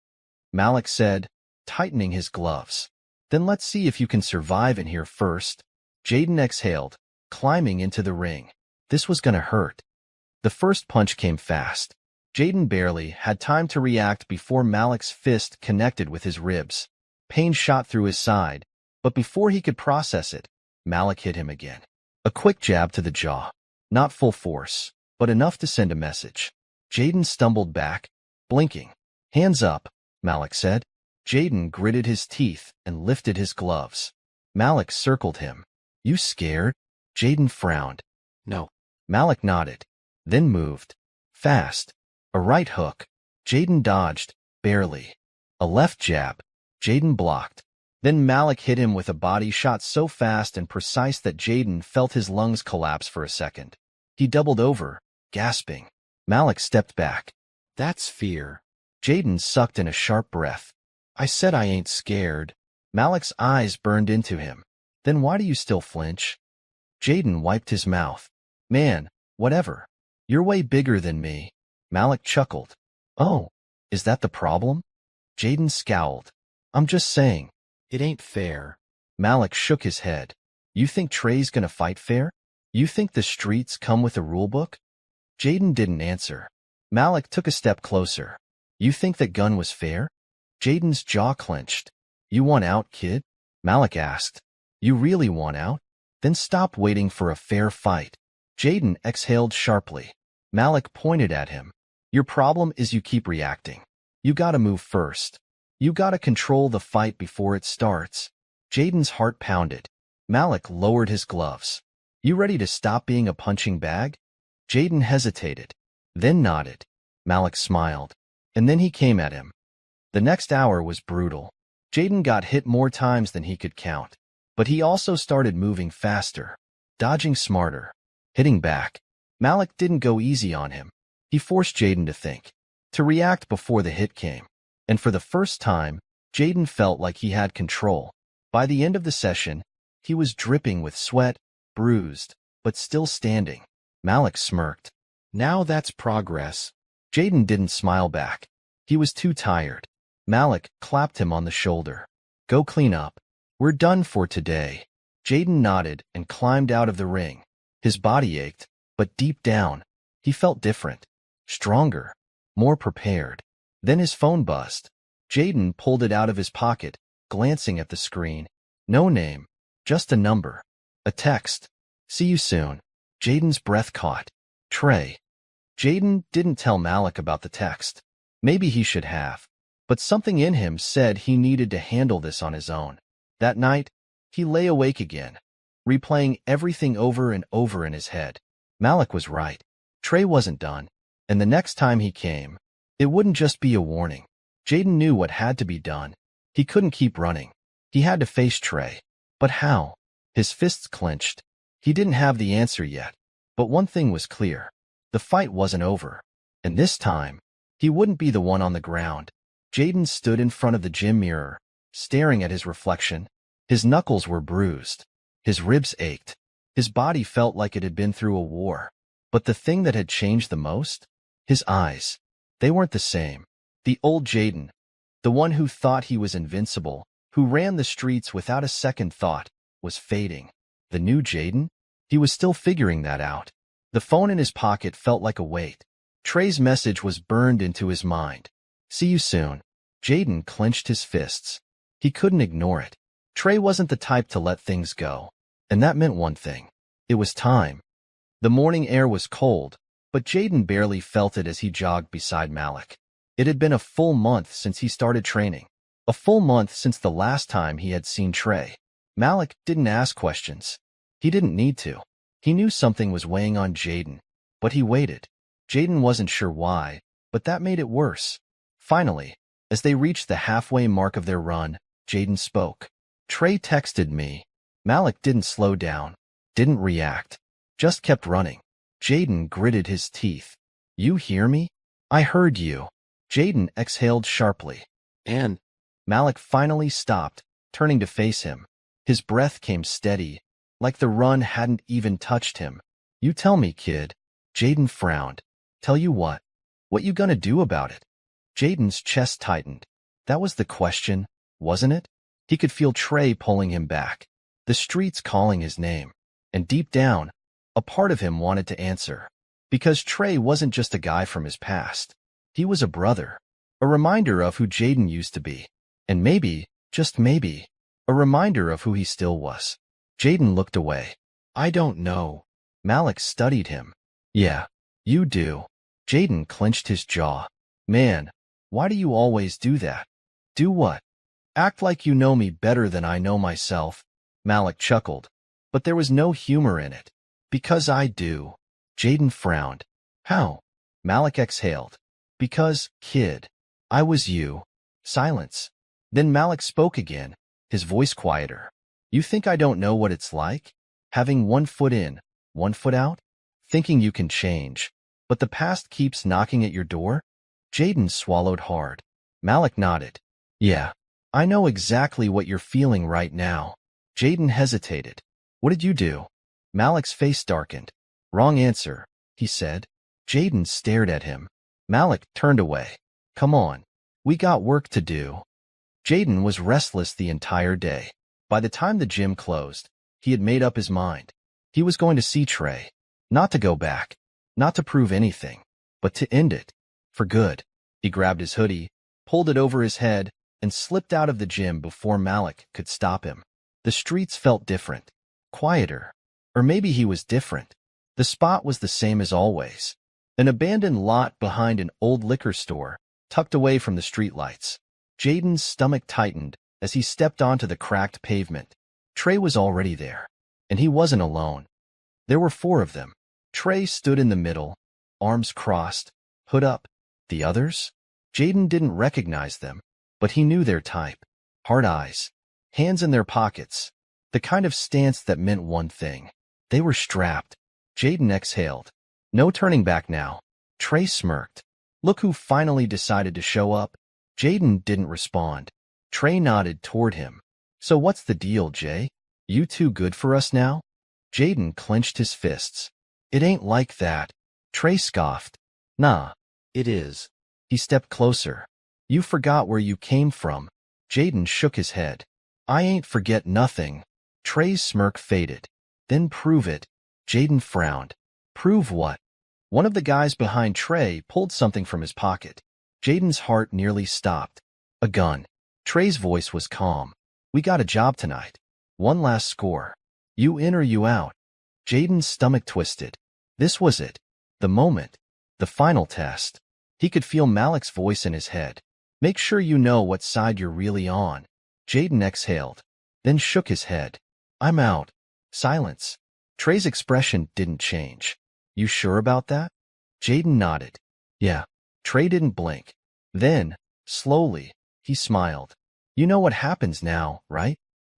Malik said, tightening his gloves. Then let's see if you can survive in here first. Jaden exhaled, climbing into the ring. This was gonna hurt. The first punch came fast. Jaden barely had time to react before Malik's fist connected with his ribs. Pain shot through his side, but before he could process it, Malik hit him again. A quick jab to the jaw. Not full force, but enough to send a message. Jaden stumbled back, blinking. Hands up, Malik said. Jaden gritted his teeth and lifted his gloves. Malik circled him. You scared? Jaden frowned. No. Malik nodded, then moved. Fast. A right hook. Jaden dodged, barely. A left jab. Jaden blocked. Then Malik hit him with a body shot so fast and precise that Jaden felt his lungs collapse for a second. He doubled over, gasping. Malik stepped back. That's fear. Jaden sucked in a sharp breath. I said I ain't scared. Malik's eyes burned into him. Then why do you still flinch? Jaden wiped his mouth. Man, whatever. You're way bigger than me. Malik chuckled. Oh, is that the problem? Jaden scowled. I'm just saying. It ain't fair. Malik shook his head. You think Trey's gonna fight fair? You think the streets come with a rulebook? Jaden didn't answer. Malik took a step closer. You think that gun was fair? Jaden's jaw clenched. You want out, kid? Malik asked. You really want out? Then stop waiting for a fair fight. Jaden exhaled sharply. Malik pointed at him. Your problem is you keep reacting. You gotta move first. You gotta control the fight before it starts. Jaden's heart pounded. Malik lowered his gloves. You ready to stop being a punching bag? Jaden hesitated, then nodded. Malik smiled, and then he came at him. The next hour was brutal. Jaden got hit more times than he could count, but he also started moving faster, dodging smarter, hitting back. Malik didn't go easy on him. He forced Jaden to think, to react before the hit came. And for the first time, Jaden felt like he had control. By the end of the session, he was dripping with sweat, bruised, but still standing. Malik smirked. Now that's progress. Jaden didn't smile back. He was too tired. Malik clapped him on the shoulder. Go clean up. We're done for today. Jaden nodded and climbed out of the ring. His body ached, but deep down, he felt different, stronger, more prepared. Then his phone buzzed. Jaden pulled it out of his pocket, glancing at the screen. No name, just a number. A text. See you soon. Jaden's breath caught. Trey. Jaden didn't tell Malik about the text. Maybe he should have. But something in him said he needed to handle this on his own. That night, he lay awake again, replaying everything over and over in his head. Malik was right. Trey wasn't done. And the next time he came, it wouldn't just be a warning. Jaden knew what had to be done. He couldn't keep running. He had to face Trey. But how? His fists clenched. He didn't have the answer yet. But one thing was clear. The fight wasn't over. And this time, he wouldn't be the one on the ground. Jaden stood in front of the gym mirror, staring at his reflection. His knuckles were bruised. His ribs ached. His body felt like it had been through a war. But the thing that had changed the most? His eyes. They weren't the same. The old Jaden, the one who thought he was invincible, who ran the streets without a second thought, was fading. The new Jaden? He was still figuring that out. The phone in his pocket felt like a weight. Trey's message was burned into his mind. See you soon. Jaden clenched his fists. He couldn't ignore it. Trey wasn't the type to let things go. And that meant one thing. It was time. The morning air was cold, but Jaden barely felt it as he jogged beside Malik. It had been a full month since he started training. A full month since the last time he had seen Trey. Malik didn't ask questions. He didn't need to. He knew something was weighing on Jaden, but he waited. Jaden wasn't sure why, but that made it worse. Finally, as they reached the halfway mark of their run, Jaden spoke. Trey texted me. Malik didn't slow down, didn't react, just kept running. Jaden gritted his teeth. You hear me? I heard you. Jaden exhaled sharply. And Malik finally stopped, turning to face him. His breath came steady, like the run hadn't even touched him. You tell me, kid. Jaden frowned. Tell you what? What you gonna do about it? Jaden's chest tightened. That was the question, wasn't it? He could feel Trey pulling him back, the streets calling his name. And deep down, a part of him wanted to answer. Because Trey wasn't just a guy from his past. He was a brother, a reminder of who Jaden used to be. And maybe, just maybe, a reminder of who he still was. Jaden looked away. I don't know. Malik studied him. Yeah, you do. Jaden clenched his jaw. Man, why do you always do that? Do what? Act like you know me better than I know myself. Malik chuckled, but there was no humor in it. Because I do. Jaden frowned. How? Malik exhaled. Because, kid, I was you. Silence. Then Malik spoke again, his voice quieter. You think I don't know what it's like? Having one foot in, one foot out? Thinking you can change, but the past keeps knocking at your door? Jaden swallowed hard. Malik nodded. Yeah, I know exactly what you're feeling right now. Jaden hesitated. What did you do? Malik's face darkened. Wrong answer, he said. Jaden stared at him. Malik turned away. Come on, we got work to do. Jaden was restless the entire day. By the time the gym closed, he had made up his mind. He was going to see Trey. Not to go back. Not to prove anything. But to end it. For good. He grabbed his hoodie, pulled it over his head, and slipped out of the gym before Malik could stop him. The streets felt different. Quieter. Or maybe he was different. The spot was the same as always. An abandoned lot behind an old liquor store, tucked away from the streetlights. Jaden's stomach tightened as he stepped onto the cracked pavement. Trey was already there. And he wasn't alone. There were 4 of them. Trey stood in the middle, arms crossed, hood up. The others? Jaden didn't recognize them, but he knew their type. hard eyes, hands in their pockets, the kind of stance that meant one thing. They were strapped. Jaden exhaled. No turning back now. Trey smirked. Look who finally decided to show up. Jaden didn't respond. Trey nodded toward him. So what's the deal, Jay? You too good for us now? Jaden clenched his fists. It ain't like that. Trey scoffed. Nah, it is. He stepped closer. You forgot where you came from. Jaden shook his head. I ain't forget nothing. Trey's smirk faded. Then prove it. Jaden frowned. Prove what? One of the guys behind Trey pulled something from his pocket. Jaden's heart nearly stopped. A gun. Trey's voice was calm. We got a job tonight. One last score. You in or you out? Jaden's stomach twisted. This was it. The moment. The final test. He could feel Malik's voice in his head. Make sure you know what side you're really on. Jaden exhaled, then shook his head. I'm out. Silence. Trey's expression didn't change. You sure about that? Jaden nodded. Yeah. Trey didn't blink. Then, slowly, he smiled. You know what happens now, right?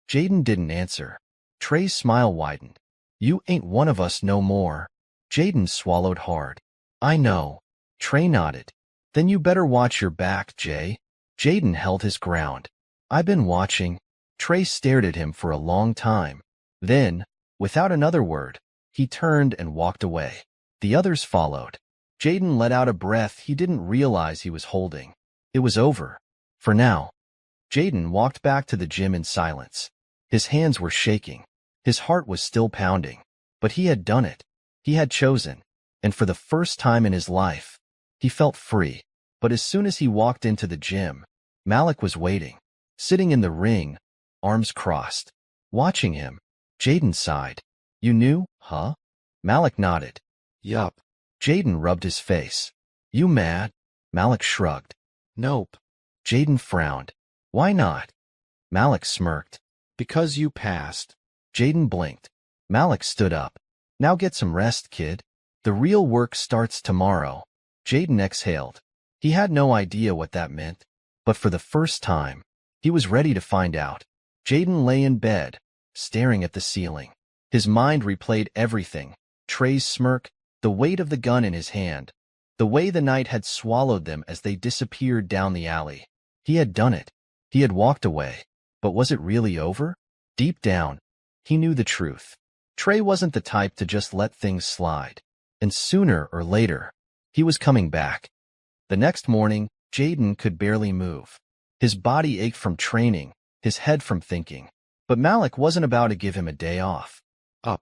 Jaden didn't answer. Trey's smile widened. You ain't one of us no more. Jaden swallowed hard. I know. Trey nodded. Then you better watch your back, Jay. Jaden held his ground. I've been watching. Trey stared at him for a long time. Then, without another word, he turned and walked away. The others followed. Jaden let out a breath he didn't realize he was holding. It was over. For now. Jaden walked back to the gym in silence. His hands were shaking. His heart was still pounding. But he had done it. He had chosen. And for the first time in his life, he felt free. But as soon as he walked into the gym, Malik was waiting, sitting in the ring, arms crossed, watching him. Jaden sighed. You knew, huh? Malik nodded. Yup. Jaden rubbed his face. You mad? Malik shrugged. Nope. Jaden frowned. Why not? Malik smirked. Because you passed. Jaden blinked. Malik stood up. Now get some rest, kid. The real work starts tomorrow. Jaden exhaled. He had no idea what that meant, but for the first time, he was ready to find out. Jaden lay in bed, staring at the ceiling. His mind replayed everything. Trey's smirk, the weight of the gun in his hand, the way the night had swallowed them as they disappeared down the alley. He had done it. He had walked away. But was it really over? Deep down, he knew the truth. Trey wasn't the type to just let things slide. And sooner or later, he was coming back. The next morning, Jaden could barely move. His body ached from training, his head from thinking. But Malik wasn't about to give him a day off. Up.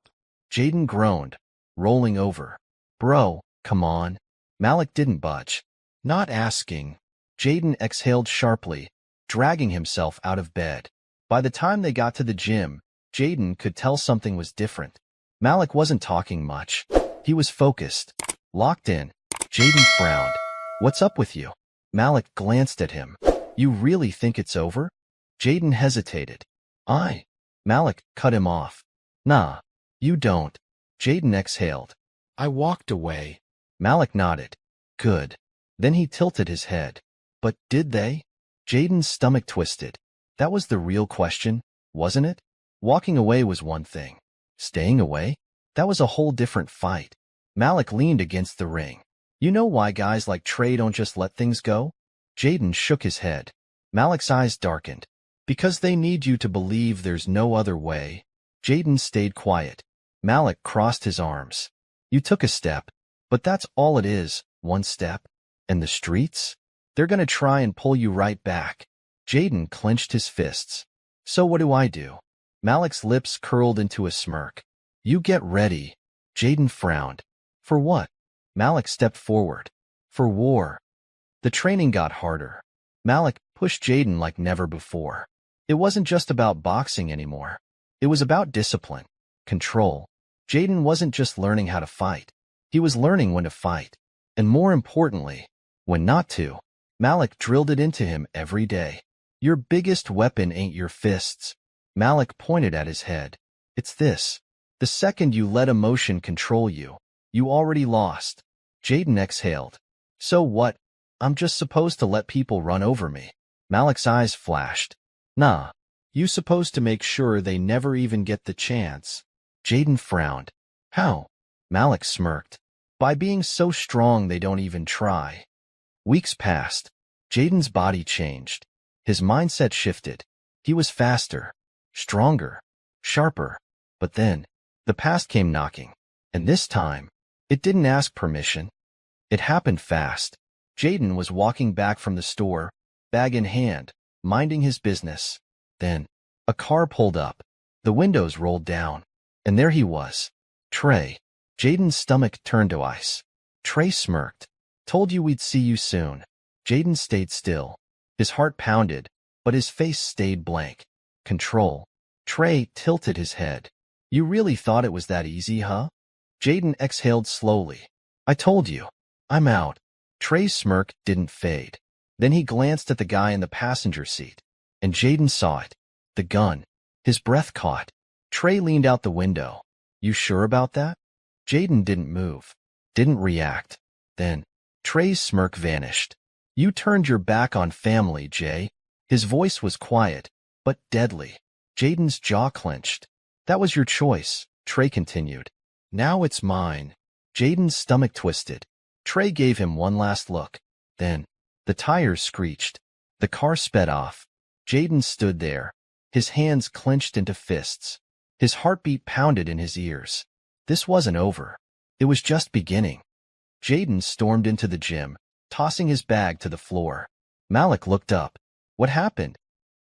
Jaden groaned, rolling over. Bro, come on. Malik didn't budge. Not asking. Jaden exhaled sharply, dragging himself out of bed. By the time they got to the gym, Jaden could tell something was different. Malik wasn't talking much. He was focused, locked in. Jaden frowned. What's up with you? Malik glanced at him. You really think it's over? Jaden hesitated. Malik cut him off. Nah, you don't. Jaden exhaled. I walked away. Malik nodded. Good. Then he tilted his head. But did they? Jaden's stomach twisted. That was the real question, wasn't it? Walking away was one thing. Staying away? That was a whole different fight. Malik leaned against the ring. You know why guys like Trey don't just let things go? Jaden shook his head. Malik's eyes darkened. Because they need you to believe there's no other way. Jaden stayed quiet. Malik crossed his arms. You took a step, but that's all it is, one step. And the streets? They're gonna try and pull you right back. Jaden clenched his fists. So what do I do? Malik's lips curled into a smirk. You get ready. Jaden frowned. For what? Malik stepped forward. For war. The training got harder. Malik pushed Jaden like never before. It wasn't just about boxing anymore. It was about discipline, control. Jaden wasn't just learning how to fight. He was learning when to fight. And more importantly, when not to. Malik drilled it into him every day. Your biggest weapon ain't your fists. Malik pointed at his head. It's this. The second you let emotion control you, you already lost. Jaden exhaled. So what? I'm just supposed to let people run over me. Malik's eyes flashed. Nah, you supposed to make sure they never even get the chance. Jaden frowned. How? Malik smirked. By being so strong they don't even try. Weeks passed. Jaden's body changed. His mindset shifted. He was faster, stronger, sharper. But then, the past came knocking. And this time, it didn't ask permission. It happened fast. Jaden was walking back from the store, bag in hand, minding his business. Then, a car pulled up. The windows rolled down. And there he was. Trey. Jaden's stomach turned to ice. Trey smirked. Told you we'd see you soon. Jaden stayed still. His heart pounded, but his face stayed blank. Control. Trey tilted his head. You really thought it was that easy, huh? Jaden exhaled slowly. I told you. I'm out. Trey's smirk didn't fade. Then he glanced at the guy in the passenger seat. And Jaden saw it. The gun. His breath caught. Trey leaned out the window. You sure about that? Jaden didn't move. Didn't react. Then, Trey's smirk vanished. You turned your back on family, Jay. His voice was quiet, but deadly. Jaden's jaw clenched. That was your choice, Trey continued. Now it's mine. Jaden's stomach twisted. Trey gave him one last look. Then, the tires screeched. The car sped off. Jaden stood there, his hands clenched into fists. His heartbeat pounded in his ears. This wasn't over. It was just beginning. Jaden stormed into the gym, tossing his bag to the floor. Malik looked up. What happened?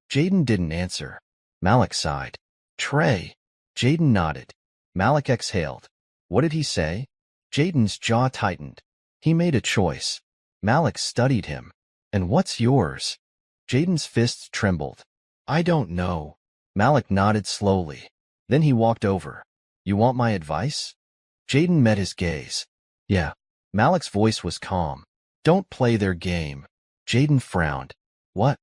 Jaden didn't answer. Malik sighed. Trey. Jaden nodded. Malik exhaled. What did he say? Jaden's jaw tightened. He made a choice. Malik studied him. And what's yours? Jaden's fists trembled. I don't know. Malik nodded slowly. Then he walked over. You want my advice? Jaden met his gaze. Yeah. Malik's voice was calm. Don't play their game. Jaden frowned. What?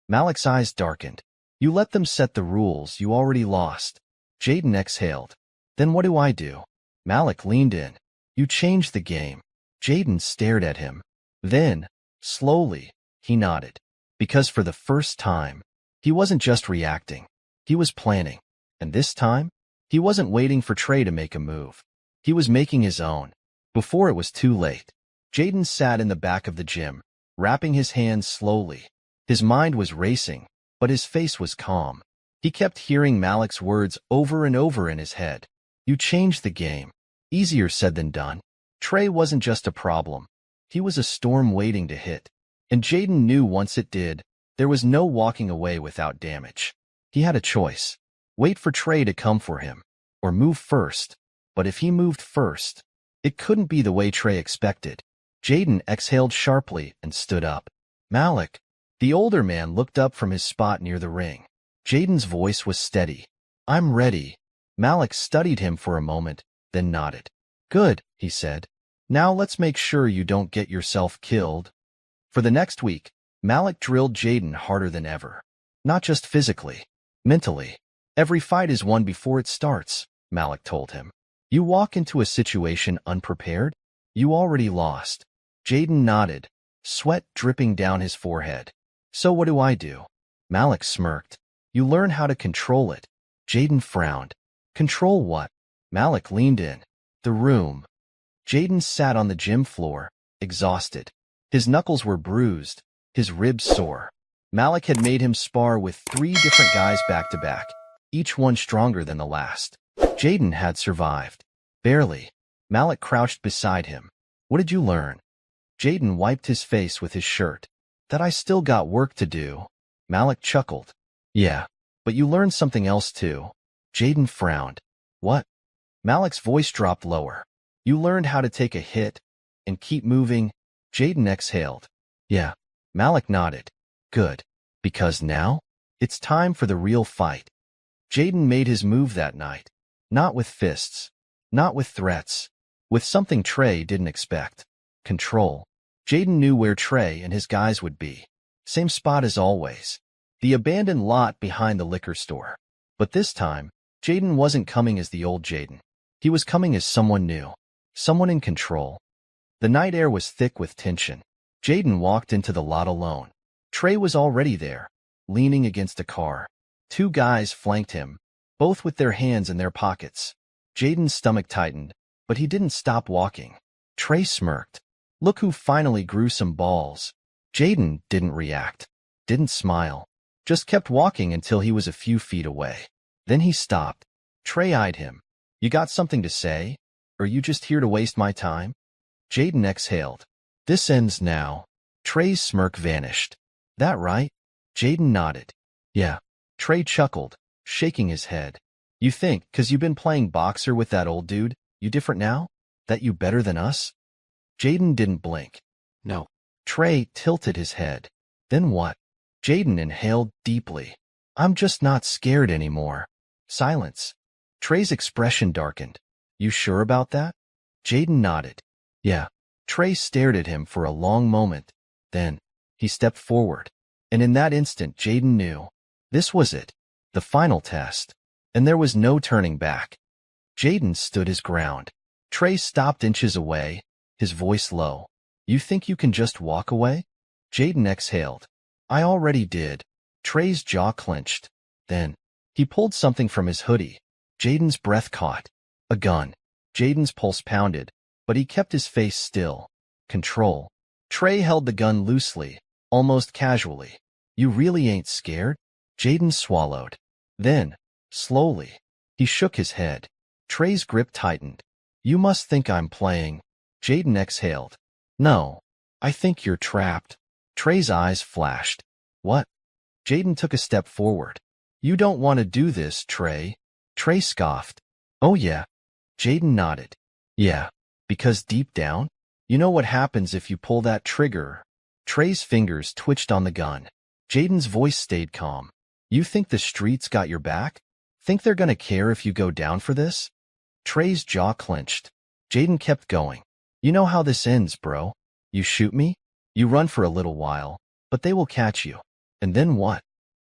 Malik's eyes darkened. You let them set the rules. You already lost. Jaden exhaled. Then what do I do? Malik leaned in. You changed the game. Jaden stared at him. Then, slowly, he nodded. Because for the first time, he wasn't just reacting. He was planning. And this time, he wasn't waiting for Trey to make a move. He was making his own. Before it was too late, Jaden sat in the back of the gym, wrapping his hands slowly. His mind was racing, but his face was calm. He kept hearing Malik's words over and over in his head. You changed the game. Easier said than done. Trey wasn't just a problem. He was a storm waiting to hit. And Jaden knew once it did, there was no walking away without damage. He had a choice. Wait for Trey to come for him, or move first. But if he moved first, it couldn't be the way Trey expected. Jaden exhaled sharply and stood up. Malik. The older man looked up from his spot near the ring. Jaden's voice was steady. I'm ready. Malik studied him for a moment, then nodded. Good, he said. Now let's make sure you don't get yourself killed. For the next week, Malik drilled Jaden harder than ever. Not just physically, mentally. Every fight is won before it starts, Malik told him. You walk into a situation unprepared, you already lost. Jaden nodded, sweat dripping down his forehead. So what do I do? Malik smirked. You learn how to control it. Jaden frowned. Control what? Malik leaned in. The room. Jaden sat on the gym floor, exhausted. His knuckles were bruised, his ribs sore. Malik had made him spar with 3 different guys back to back, each one stronger than the last. Jaden had survived. Barely. Malik crouched beside him. What did you learn? Jaden wiped his face with his shirt. That I still got work to do. Malik chuckled. Yeah, but you learned something else too. Jaden frowned. What? Malik's voice dropped lower. You learned how to take a hit and keep moving. Jaden exhaled. Yeah. Malik nodded. Good. Because now, it's time for the real fight. Jaden made his move that night. Not with fists. Not with threats. With something Trey didn't expect. Control. Jaden knew where Trey and his guys would be. Same spot as always. The abandoned lot behind the liquor store. But this time, Jaden wasn't coming as the old Jaden. He was coming as someone new. Someone in control. The night air was thick with tension. Jaden walked into the lot alone. Trey was already there. leaning against a car. Two guys flanked him, both with their hands in their pockets. Jaden's stomach tightened, but he didn't stop walking. Trey smirked. Look who finally grew some balls. Jaden didn't react, didn't smile, just kept walking until he was a few feet away. Then he stopped. Trey eyed him. You got something to say? Or you just here to waste my time? Jaden exhaled. This ends now. Trey's smirk vanished. That right? Jaden nodded. Yeah. Trey chuckled, shaking his head. You think, 'cause you've been playing boxer with that old dude, you different now? That you better than us? Jaden didn't blink. No. Trey tilted his head. Then what? Jaden inhaled deeply. I'm just not scared anymore. Silence. Trey's expression darkened. You sure about that? Jaden nodded. Yeah. Trey stared at him for a long moment. Then, he stepped forward. And in that instant, Jaden knew. This was it. The final test. And there was no turning back. Jaden stood his ground. Trey stopped inches away, his voice low. You think you can just walk away? Jaden exhaled. I already did. Trey's jaw clenched. Then, he pulled something from his hoodie. Jaden's breath caught. A gun. Jaden's pulse pounded, but he kept his face still. Control. Trey held the gun loosely, almost casually. You really ain't scared? Jaden swallowed. Then, slowly, he shook his head. Trey's grip tightened. You must think I'm playing. Jaden exhaled. No, I think you're trapped. Trey's eyes flashed. What? Jaden took a step forward. You don't want to do this, Trey. Trey scoffed. Oh yeah. Jaden nodded. Yeah, because deep down, you know what happens if you pull that trigger. Trey's fingers twitched on the gun. Jaden's voice stayed calm. You think the streets got your back? Think they're gonna care if you go down for this? Trey's jaw clenched. Jaden kept going. You know how this ends, bro. You shoot me, you run for a little while, but they will catch you. And then what?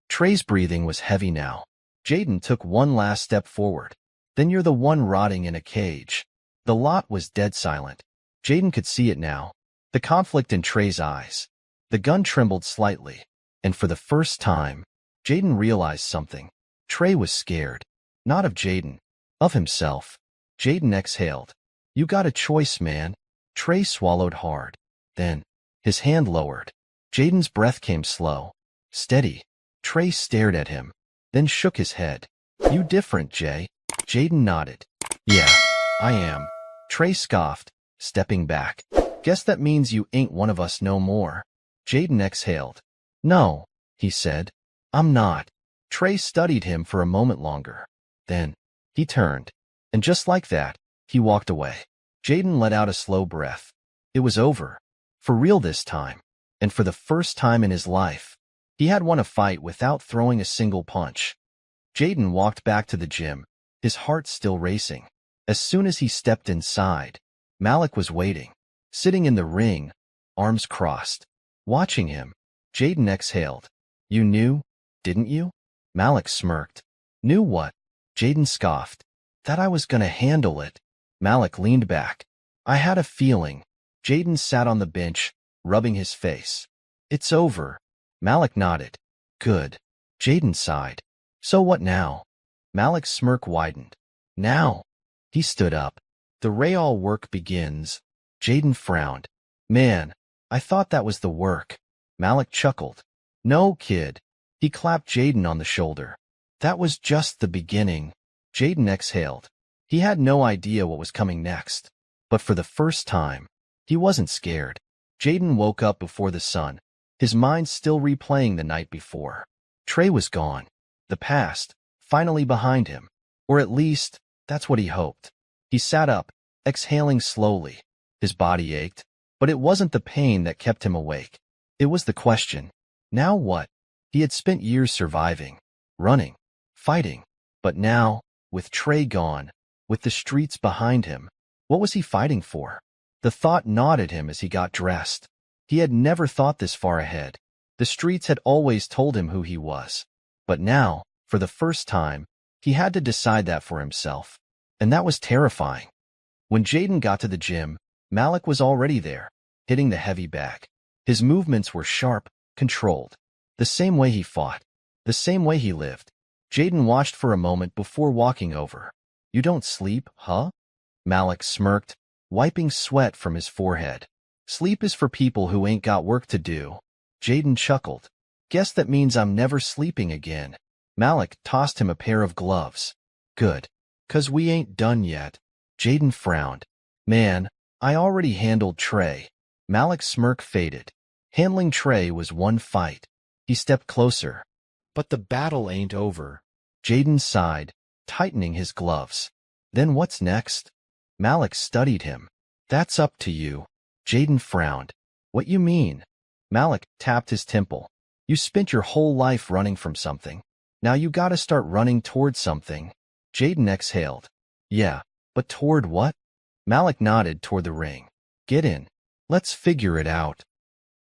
Trey's breathing was heavy now. Jaden took one last step forward. Then you're the one rotting in a cage. The lot was dead silent. Jaden could see it now. The conflict in Trey's eyes. The gun trembled slightly. And for the first time, Jaden realized something. Trey was scared. Not of Jaden. Of himself. Jaden exhaled. You got a choice, man. Trey swallowed hard. Then, his hand lowered. Jaden's breath came slow. Steady. Trey stared at him. Then shook his head. You different, Jay. Jaden nodded. Yeah, I am. Trey scoffed, stepping back. Guess that means you ain't one of us no more. Jaden exhaled. No, he said. I'm not. Trey studied him for a moment longer. Then, he turned. And just like that, he walked away. Jaden let out a slow breath. It was over. For real this time. And for the first time in his life, he had won a fight without throwing a single punch. Jaden walked back to the gym, his heart still racing. As soon as he stepped inside, Malik was waiting, sitting in the ring, arms crossed. Watching him, Jaden exhaled. You knew, didn't you? Malik smirked. Knew what? Jaden scoffed. That I was gonna handle it. Malik leaned back. I had a feeling. Jaden sat on the bench, rubbing his face. It's over. Malik nodded. Good. Jaden sighed. So what now? Malik's smirk widened. Now. He stood up. The real work begins. Jaden frowned. Man, I thought that was the work. Malik chuckled. No, kid. He clapped Jaden on the shoulder. That was just the beginning. Jaden exhaled. He had no idea what was coming next. But for the first time, he wasn't scared. Jaden woke up before the sun, his mind still replaying the night before. Trey was gone. The past, finally behind him. Or at least, that's what he hoped. He sat up, exhaling slowly. His body ached, but it wasn't the pain that kept him awake. It was the question. Now what? He had spent years surviving, running, fighting. But now, with Trey gone, with the streets behind him, what was he fighting for? The thought gnawed at him as he got dressed. He had never thought this far ahead. The streets had always told him who he was. But now, for the first time, he had to decide that for himself. And that was terrifying. When Jaden got to the gym, Malik was already there, hitting the heavy bag. His movements were sharp, controlled, the same way he fought. the same way he lived. Jaden watched for a moment before walking over. You don't sleep, huh? Malik smirked, wiping sweat from his forehead. Sleep is for people who ain't got work to do. Jaden chuckled. Guess that means I'm never sleeping again. Malik tossed him a pair of gloves. Good. 'Cause we ain't done yet. Jaden frowned. Man, I already handled Trey. Malik's smirk faded. Handling Trey was one fight. He stepped closer. But the battle ain't over. Jaden sighed, tightening his gloves. Then what's next? Malik studied him. That's up to you. Jaden frowned. What you mean? Malik tapped his temple. You spent your whole life running from something. Now you gotta start running toward something. Jaden exhaled. Yeah, but toward what? Malik nodded toward the ring. Get in. Let's figure it out.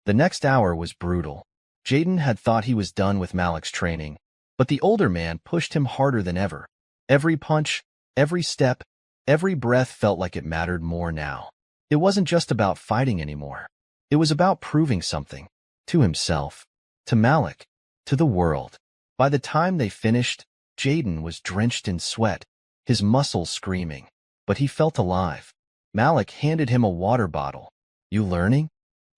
The next hour was brutal. Jaden had thought he was done with Malik's training, but the older man pushed him harder than ever. Every punch, every step, every breath felt like it mattered more now. It wasn't just about fighting anymore. It was about proving something. To himself, to Malik, to the world. By the time they finished, Jaden was drenched in sweat, his muscles screaming, but he felt alive. Malik handed him a water bottle. You learning?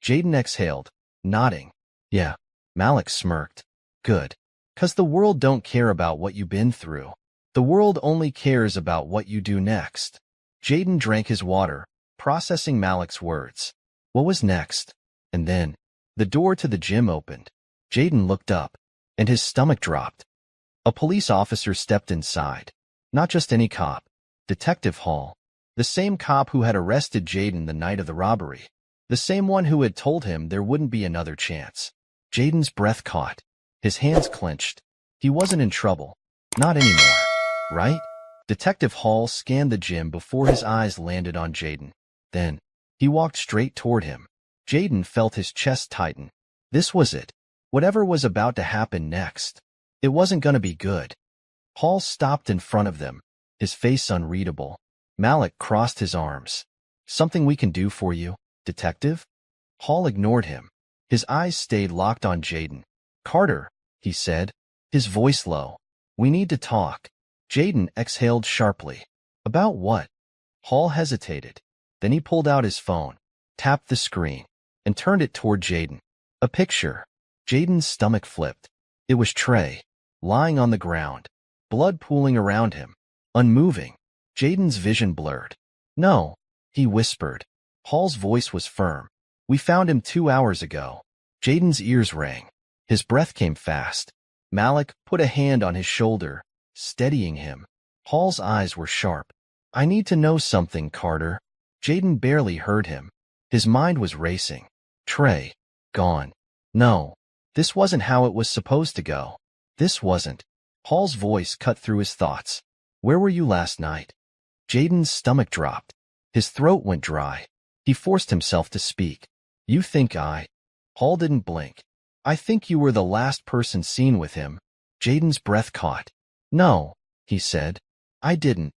Jaden exhaled, nodding. Yeah. Malik smirked. Good. 'Cause the world don't care about what you've been through. The world only cares about what you do next. Jaden drank his water, processing Malik's words. What was next? And then, the door to the gym opened. Jaden looked up, and his stomach dropped. A police officer stepped inside. Not just any cop. Detective Hall. The same cop who had arrested Jaden the night of the robbery. The same one who had told him there wouldn't be another chance. Jaden's breath caught. His hands clenched. He wasn't in trouble. Not anymore. Right? Detective Hall scanned the gym before his eyes landed on Jaden. Then, he walked straight toward him. Jaden felt his chest tighten. This was it. Whatever was about to happen next. It wasn't gonna be good. Hall stopped in front of them, his face unreadable. Malik crossed his arms. Something we can do for you, detective? Hall ignored him. His eyes stayed locked on Jaden. Carter, he said, his voice low. We need to talk. Jaden exhaled sharply. About what? Hall hesitated. Then he pulled out his phone, tapped the screen, and turned it toward Jaden. A picture. Jaden's stomach flipped. It was Trey, lying on the ground, blood pooling around him, unmoving. Jaden's vision blurred. No, he whispered. Hall's voice was firm. We found him 2 hours ago. Jaden's ears rang. His breath came fast. Malik put a hand on his shoulder, steadying him. Hall's eyes were sharp. I need to know something, Carter. Jaden barely heard him. His mind was racing. Trey. Gone. No. This wasn't how it was supposed to go. This wasn't. Hall's voice cut through his thoughts. Where were you last night? Jaden's stomach dropped. His throat went dry. He forced himself to speak. You think I... Hall didn't blink. I think you were the last person seen with him. Jaden's breath caught. No, he said. I didn't.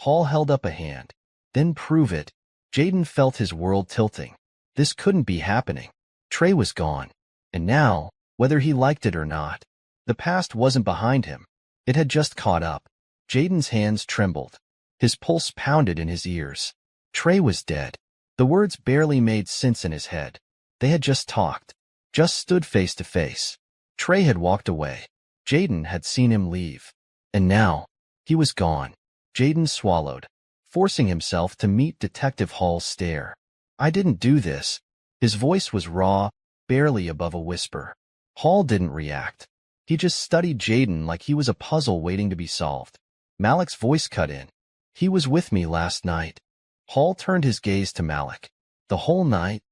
Hall held up a hand. Then prove it. Jaden felt his world tilting. This couldn't be happening. Trey was gone. And now, whether he liked it or not, the past wasn't behind him. It had just caught up. Jaden's hands trembled. His pulse pounded in his ears. Trey was dead. The words barely made sense in his head. They had just talked. Just stood face to face. Trey had walked away. Jaden had seen him leave. And now, he was gone. Jaden swallowed, forcing himself to meet Detective Hall's stare. I didn't do this. His voice was raw, barely above a whisper. Hall didn't react. He just studied Jaden like he was a puzzle waiting to be solved. Malik's voice cut in. He was with me last night. Hall turned his gaze to Malik. The whole night?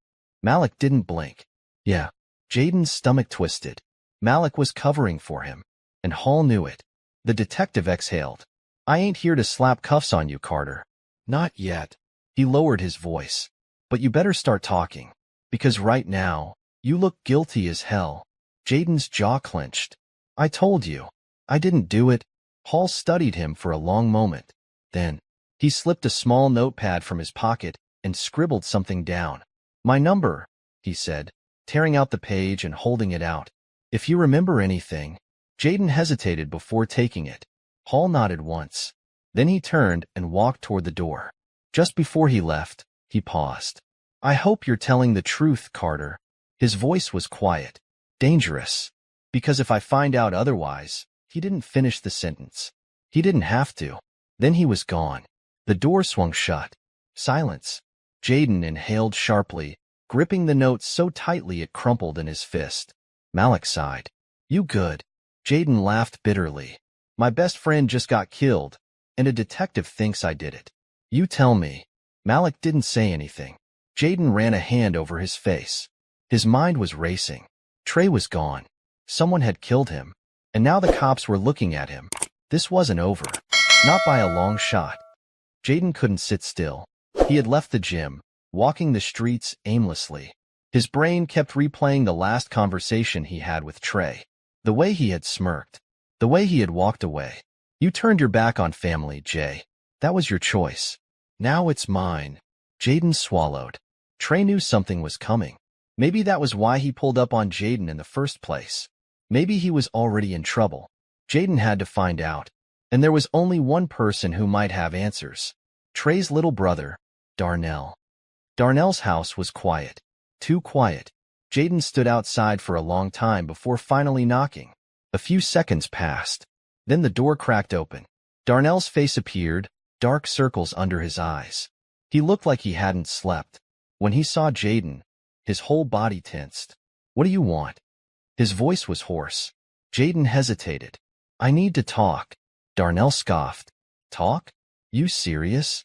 Malik didn't blink. Yeah. Jaden's stomach twisted. Malik was covering for him. And Hall knew it. The detective exhaled. I ain't here to slap cuffs on you, Carter. Not yet. He lowered his voice. But you better start talking. Because right now, you look guilty as hell. Jaden's jaw clenched. I told you. I didn't do it. Hall studied him for a long moment. Then, he slipped a small notepad from his pocket and scribbled something down. My number, he said, tearing out the page and holding it out. If you remember anything, Jaden hesitated before taking it. Hall nodded once. Then he turned and walked toward the door. Just before he left, he paused. I hope you're telling the truth, Carter. His voice was quiet. Dangerous. Because if I find out otherwise, he didn't finish the sentence. He didn't have to. Then he was gone. The door swung shut. Silence. Jaden inhaled sharply, gripping the note so tightly it crumpled in his fist. Malik sighed. You good? Jaden laughed bitterly. My best friend just got killed, and a detective thinks I did it. You tell me. Malik didn't say anything. Jaden ran a hand over his face. His mind was racing. Trey was gone. Someone had killed him, and now the cops were looking at him. This wasn't over. Not by a long shot. Jaden couldn't sit still. He had left the gym, walking the streets aimlessly. His brain kept replaying the last conversation he had with Trey. The way he had smirked. The way he had walked away. You turned your back on family, Jay. That was your choice. Now it's mine. Jaden swallowed. Trey knew something was coming. Maybe that was why he pulled up on Jaden in the first place. Maybe he was already in trouble. Jaden had to find out. And there was only one person who might have answers. Trey's little brother, Darnell. Darnell's house was quiet. Too quiet. Jaden stood outside for a long time before finally knocking. A few seconds passed. Then the door cracked open. Darnell's face appeared, dark circles under his eyes. He looked like he hadn't slept. When he saw Jaden, his whole body tensed. What do you want? His voice was hoarse. Jaden hesitated. I need to talk. Darnell scoffed. Talk? You serious?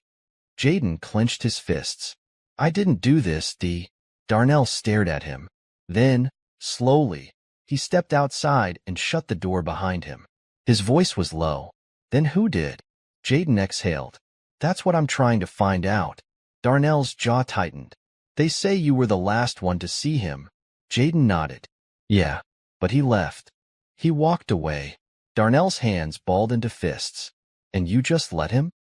Jaden clenched his fists. I didn't do this, D. Darnell stared at him. Then, slowly, he stepped outside and shut the door behind him. His voice was low. Then who did? Jaden exhaled. That's what I'm trying to find out. Darnell's jaw tightened. They say you were the last one to see him. Jaden nodded. Yeah, but he left. He walked away. Darnell's hands balled into fists. And you just let him?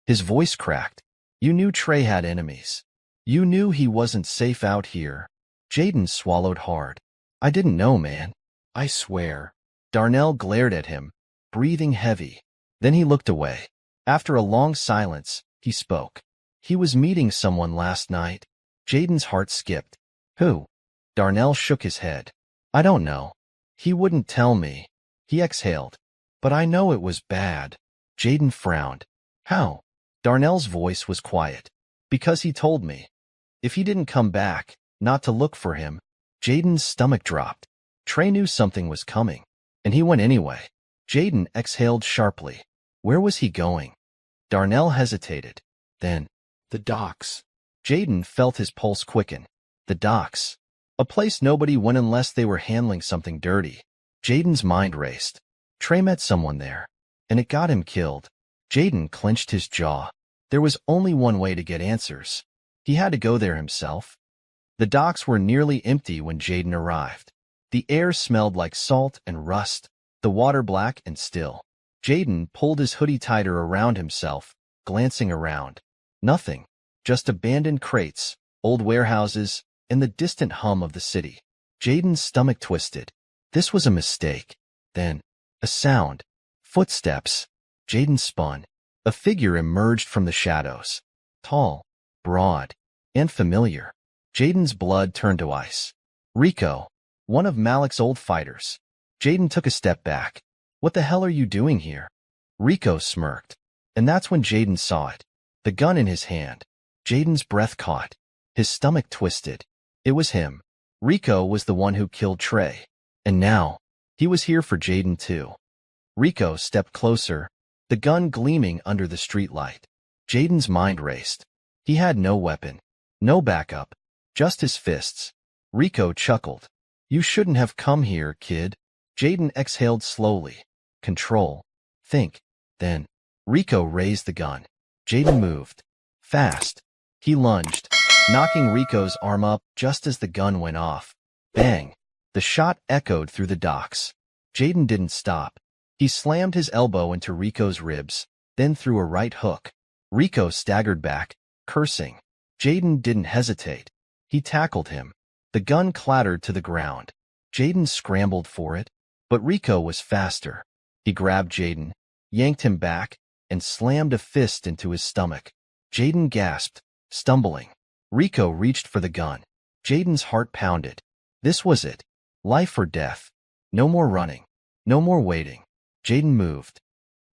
His voice cracked. You knew Trey had enemies. You knew he wasn't safe out here. Jaden swallowed hard. I didn't know, man. I swear. Darnell glared at him, breathing heavy. Then he looked away. After a long silence, he spoke. He was meeting someone last night. Jaden's heart skipped. Who? Darnell shook his head. I don't know. He wouldn't tell me. He exhaled. But I know it was bad. Jaden frowned. How? Darnell's voice was quiet. Because he told me. If he didn't come back, not to look for him. Jaden's stomach dropped. Trey knew something was coming. And he went anyway. Jaden exhaled sharply. Where was he going? Darnell hesitated. Then, the docks. Jaden felt his pulse quicken. The docks. A place nobody went unless they were handling something dirty. Jaden's mind raced. Trey met someone there. And it got him killed. Jaden clenched his jaw. There was only one way to get answers. He had to go there himself. The docks were nearly empty when Jaden arrived. The air smelled like salt and rust, the water black and still. Jaden pulled his hoodie tighter around himself, glancing around. Nothing. Just abandoned crates, old warehouses, and the distant hum of the city. Jaden's stomach twisted. This was a mistake. Then, a sound. Footsteps. Jaden spun. A figure emerged from the shadows. Tall, broad, and familiar. Jaden's blood turned to ice. Rico, one of Malik's old fighters. Jaden took a step back. What the hell are you doing here? Rico smirked. And that's when Jaden saw it. The gun in his hand. Jaden's breath caught. His stomach twisted. It was him. Rico was the one who killed Trey. And now, he was here for Jaden too. Rico stepped closer, the gun gleaming under the streetlight. Jaden's mind raced. He had no weapon, no backup, just his fists. Rico chuckled. You shouldn't have come here, kid. Jaden exhaled slowly. Control. Think. Then, Rico raised the gun. Jaden moved. Fast. He lunged, knocking Rico's arm up just as the gun went off. Bang. The shot echoed through the docks. Jaden didn't stop. He slammed his elbow into Rico's ribs, then threw a right hook. Rico staggered back, cursing. Jaden didn't hesitate. He tackled him. The gun clattered to the ground. Jaden scrambled for it. But Rico was faster. He grabbed Jaden, yanked him back, and slammed a fist into his stomach. Jaden gasped, stumbling. Rico reached for the gun. Jaden's heart pounded. This was it. Life or death. No more running. No more waiting. Jaden moved.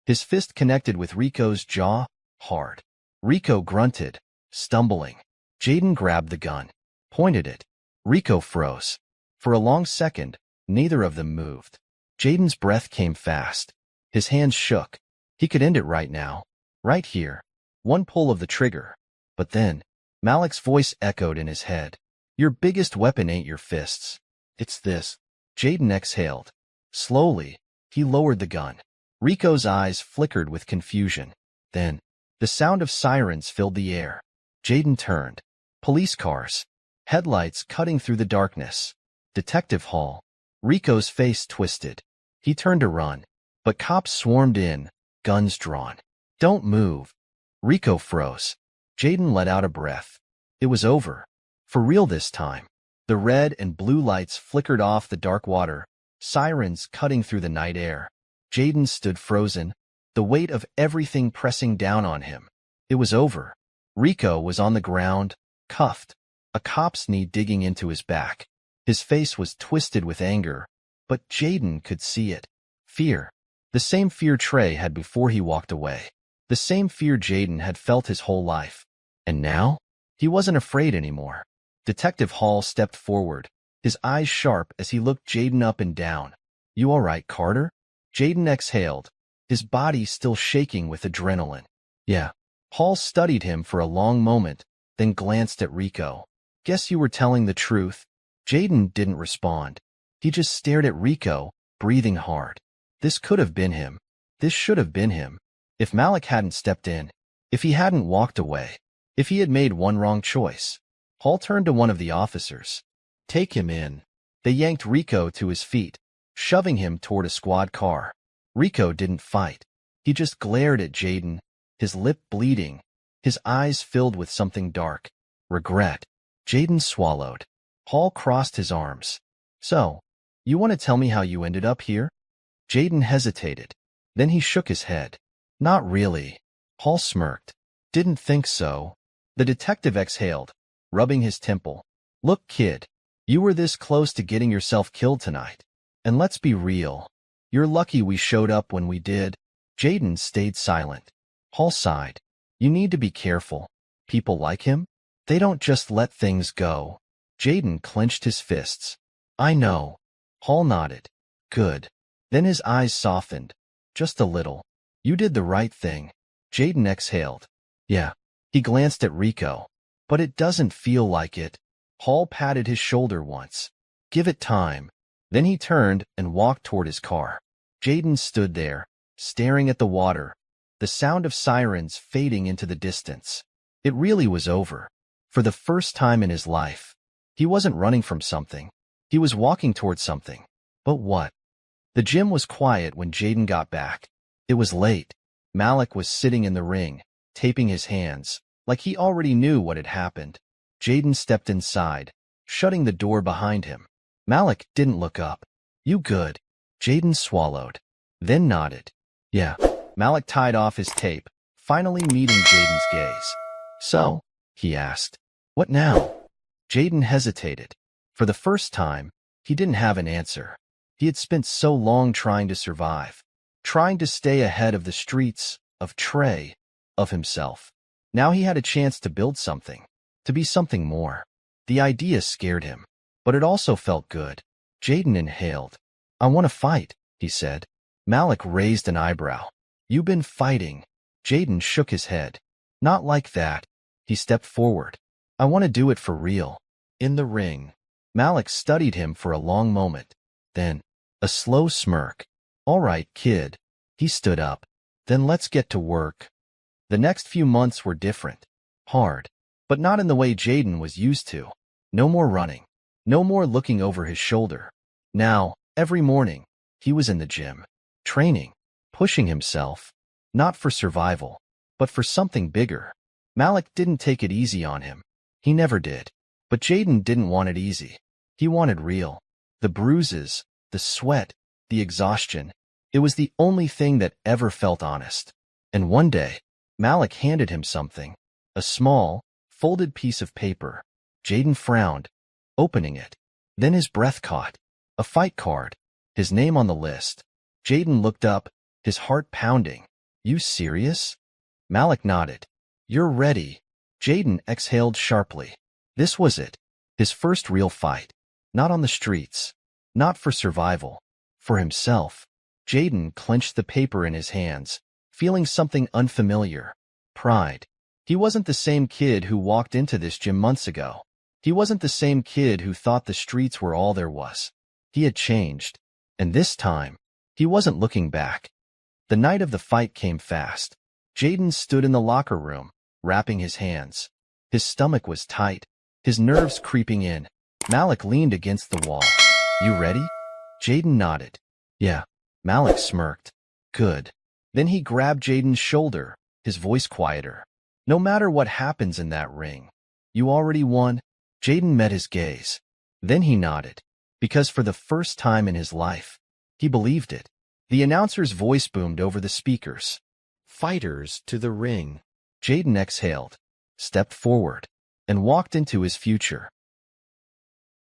His fist connected with Rico's jaw, hard. Rico grunted, stumbling. Jaden grabbed the gun, pointed it. Rico froze. For a long second, neither of them moved. Jaden's breath came fast. His hands shook. He could end it right now. Right here. One pull of the trigger. But then, Malik's voice echoed in his head. Your biggest weapon ain't your fists. It's this. Jaden exhaled. Slowly, he lowered the gun. Rico's eyes flickered with confusion. Then, the sound of sirens filled the air. Jaden turned. Police cars. Headlights cutting through the darkness. Detective Hall. Rico's face twisted. He turned to run. But cops swarmed in, guns drawn. Don't move. Rico froze. Jaden let out a breath. It was over. For real this time. The red and blue lights flickered off the dark water, sirens cutting through the night air. Jaden stood frozen, the weight of everything pressing down on him. It was over. Rico was on the ground, cuffed, a cop's knee digging into his back. His face was twisted with anger, but Jaden could see it. Fear. The same fear Trey had before he walked away. The same fear Jaden had felt his whole life. And now? He wasn't afraid anymore. Detective Hall stepped forward, his eyes sharp as he looked Jaden up and down. You all right, Carter? Jaden exhaled, his body still shaking with adrenaline. Yeah. Hall studied him for a long moment, then glanced at Rico. Guess you were telling the truth. Jaden didn't respond. He just stared at Rico, breathing hard. This could have been him. This should have been him. If Malik hadn't stepped in, if he hadn't walked away, if he had made one wrong choice. Hall turned to one of the officers. Take him in. They yanked Rico to his feet, shoving him toward a squad car. Rico didn't fight. He just glared at Jaden, his lip bleeding, his eyes filled with something dark. Regret. Jaden swallowed. Hall crossed his arms. So, you want to tell me how you ended up here? Jaden hesitated. Then he shook his head. Not really. Hall smirked. Didn't think so. The detective exhaled, rubbing his temple. Look, kid, you were this close to getting yourself killed tonight. And let's be real. You're lucky we showed up when we did. Jaden stayed silent. Hall sighed. You need to be careful. People like him? They don't just let things go. Jaden clenched his fists. I know. Hall nodded. Good. Then his eyes softened. Just a little. You did the right thing. Jaden exhaled. Yeah. He glanced at Rico. But it doesn't feel like it. Hall patted his shoulder once. Give it time. Then he turned and walked toward his car. Jaden stood there, staring at the water, the sound of sirens fading into the distance. It really was over. For the first time in his life. He wasn't running from something. He was walking toward something. But what? The gym was quiet when Jaden got back. It was late. Malik was sitting in the ring, taping his hands, like he already knew what had happened. Jaden stepped inside, shutting the door behind him. Malik didn't look up. You good? Jaden swallowed, then nodded. Yeah. Malik tied off his tape, finally meeting Jaden's gaze. So? He asked. What now? Jaden hesitated. For the first time, he didn't have an answer. He had spent so long trying to survive, trying to stay ahead of the streets, of Trey, of himself. Now he had a chance to build something, to be something more. The idea scared him, but it also felt good. Jaden inhaled. I want to fight, he said. Malik raised an eyebrow. You been fighting? Jaden shook his head. Not like that. He stepped forward. I want to do it for real. In the ring. Malik studied him for a long moment. Then, a slow smirk. All right, kid. He stood up. Then let's get to work. The next few months were different. Hard. But not in the way Jaden was used to. No more running. No more looking over his shoulder. Now, every morning, he was in the gym. Training. Pushing himself. Not for survival, but for something bigger. Malik didn't take it easy on him. He never did. But Jaden didn't want it easy. He wanted real. The bruises, the sweat, the exhaustion. It was the only thing that ever felt honest. And one day, Malik handed him something. A small, folded piece of paper. Jaden frowned, opening it. Then his breath caught. A fight card. His name on the list. Jaden looked up, his heart pounding. You serious? Malik nodded. You're ready. Jaden exhaled sharply. This was it. His first real fight. Not on the streets. Not for survival. For himself. Jaden clenched the paper in his hands, feeling something unfamiliar. Pride. He wasn't the same kid who walked into this gym months ago. He wasn't the same kid who thought the streets were all there was. He had changed. And this time, he wasn't looking back. The night of the fight came fast. Jaden stood in the locker room, wrapping his hands. His stomach was tight, his nerves creeping in. Malik leaned against the wall. You ready? Jaden nodded. Yeah. Malik smirked. Good. Then he grabbed Jaden's shoulder, his voice quieter. No matter what happens in that ring, you already won. Jaden met his gaze. Then he nodded, because for the first time in his life, he believed it. The announcer's voice boomed over the speakers. Fighters to the ring. Jaden exhaled, stepped forward, and walked into his future.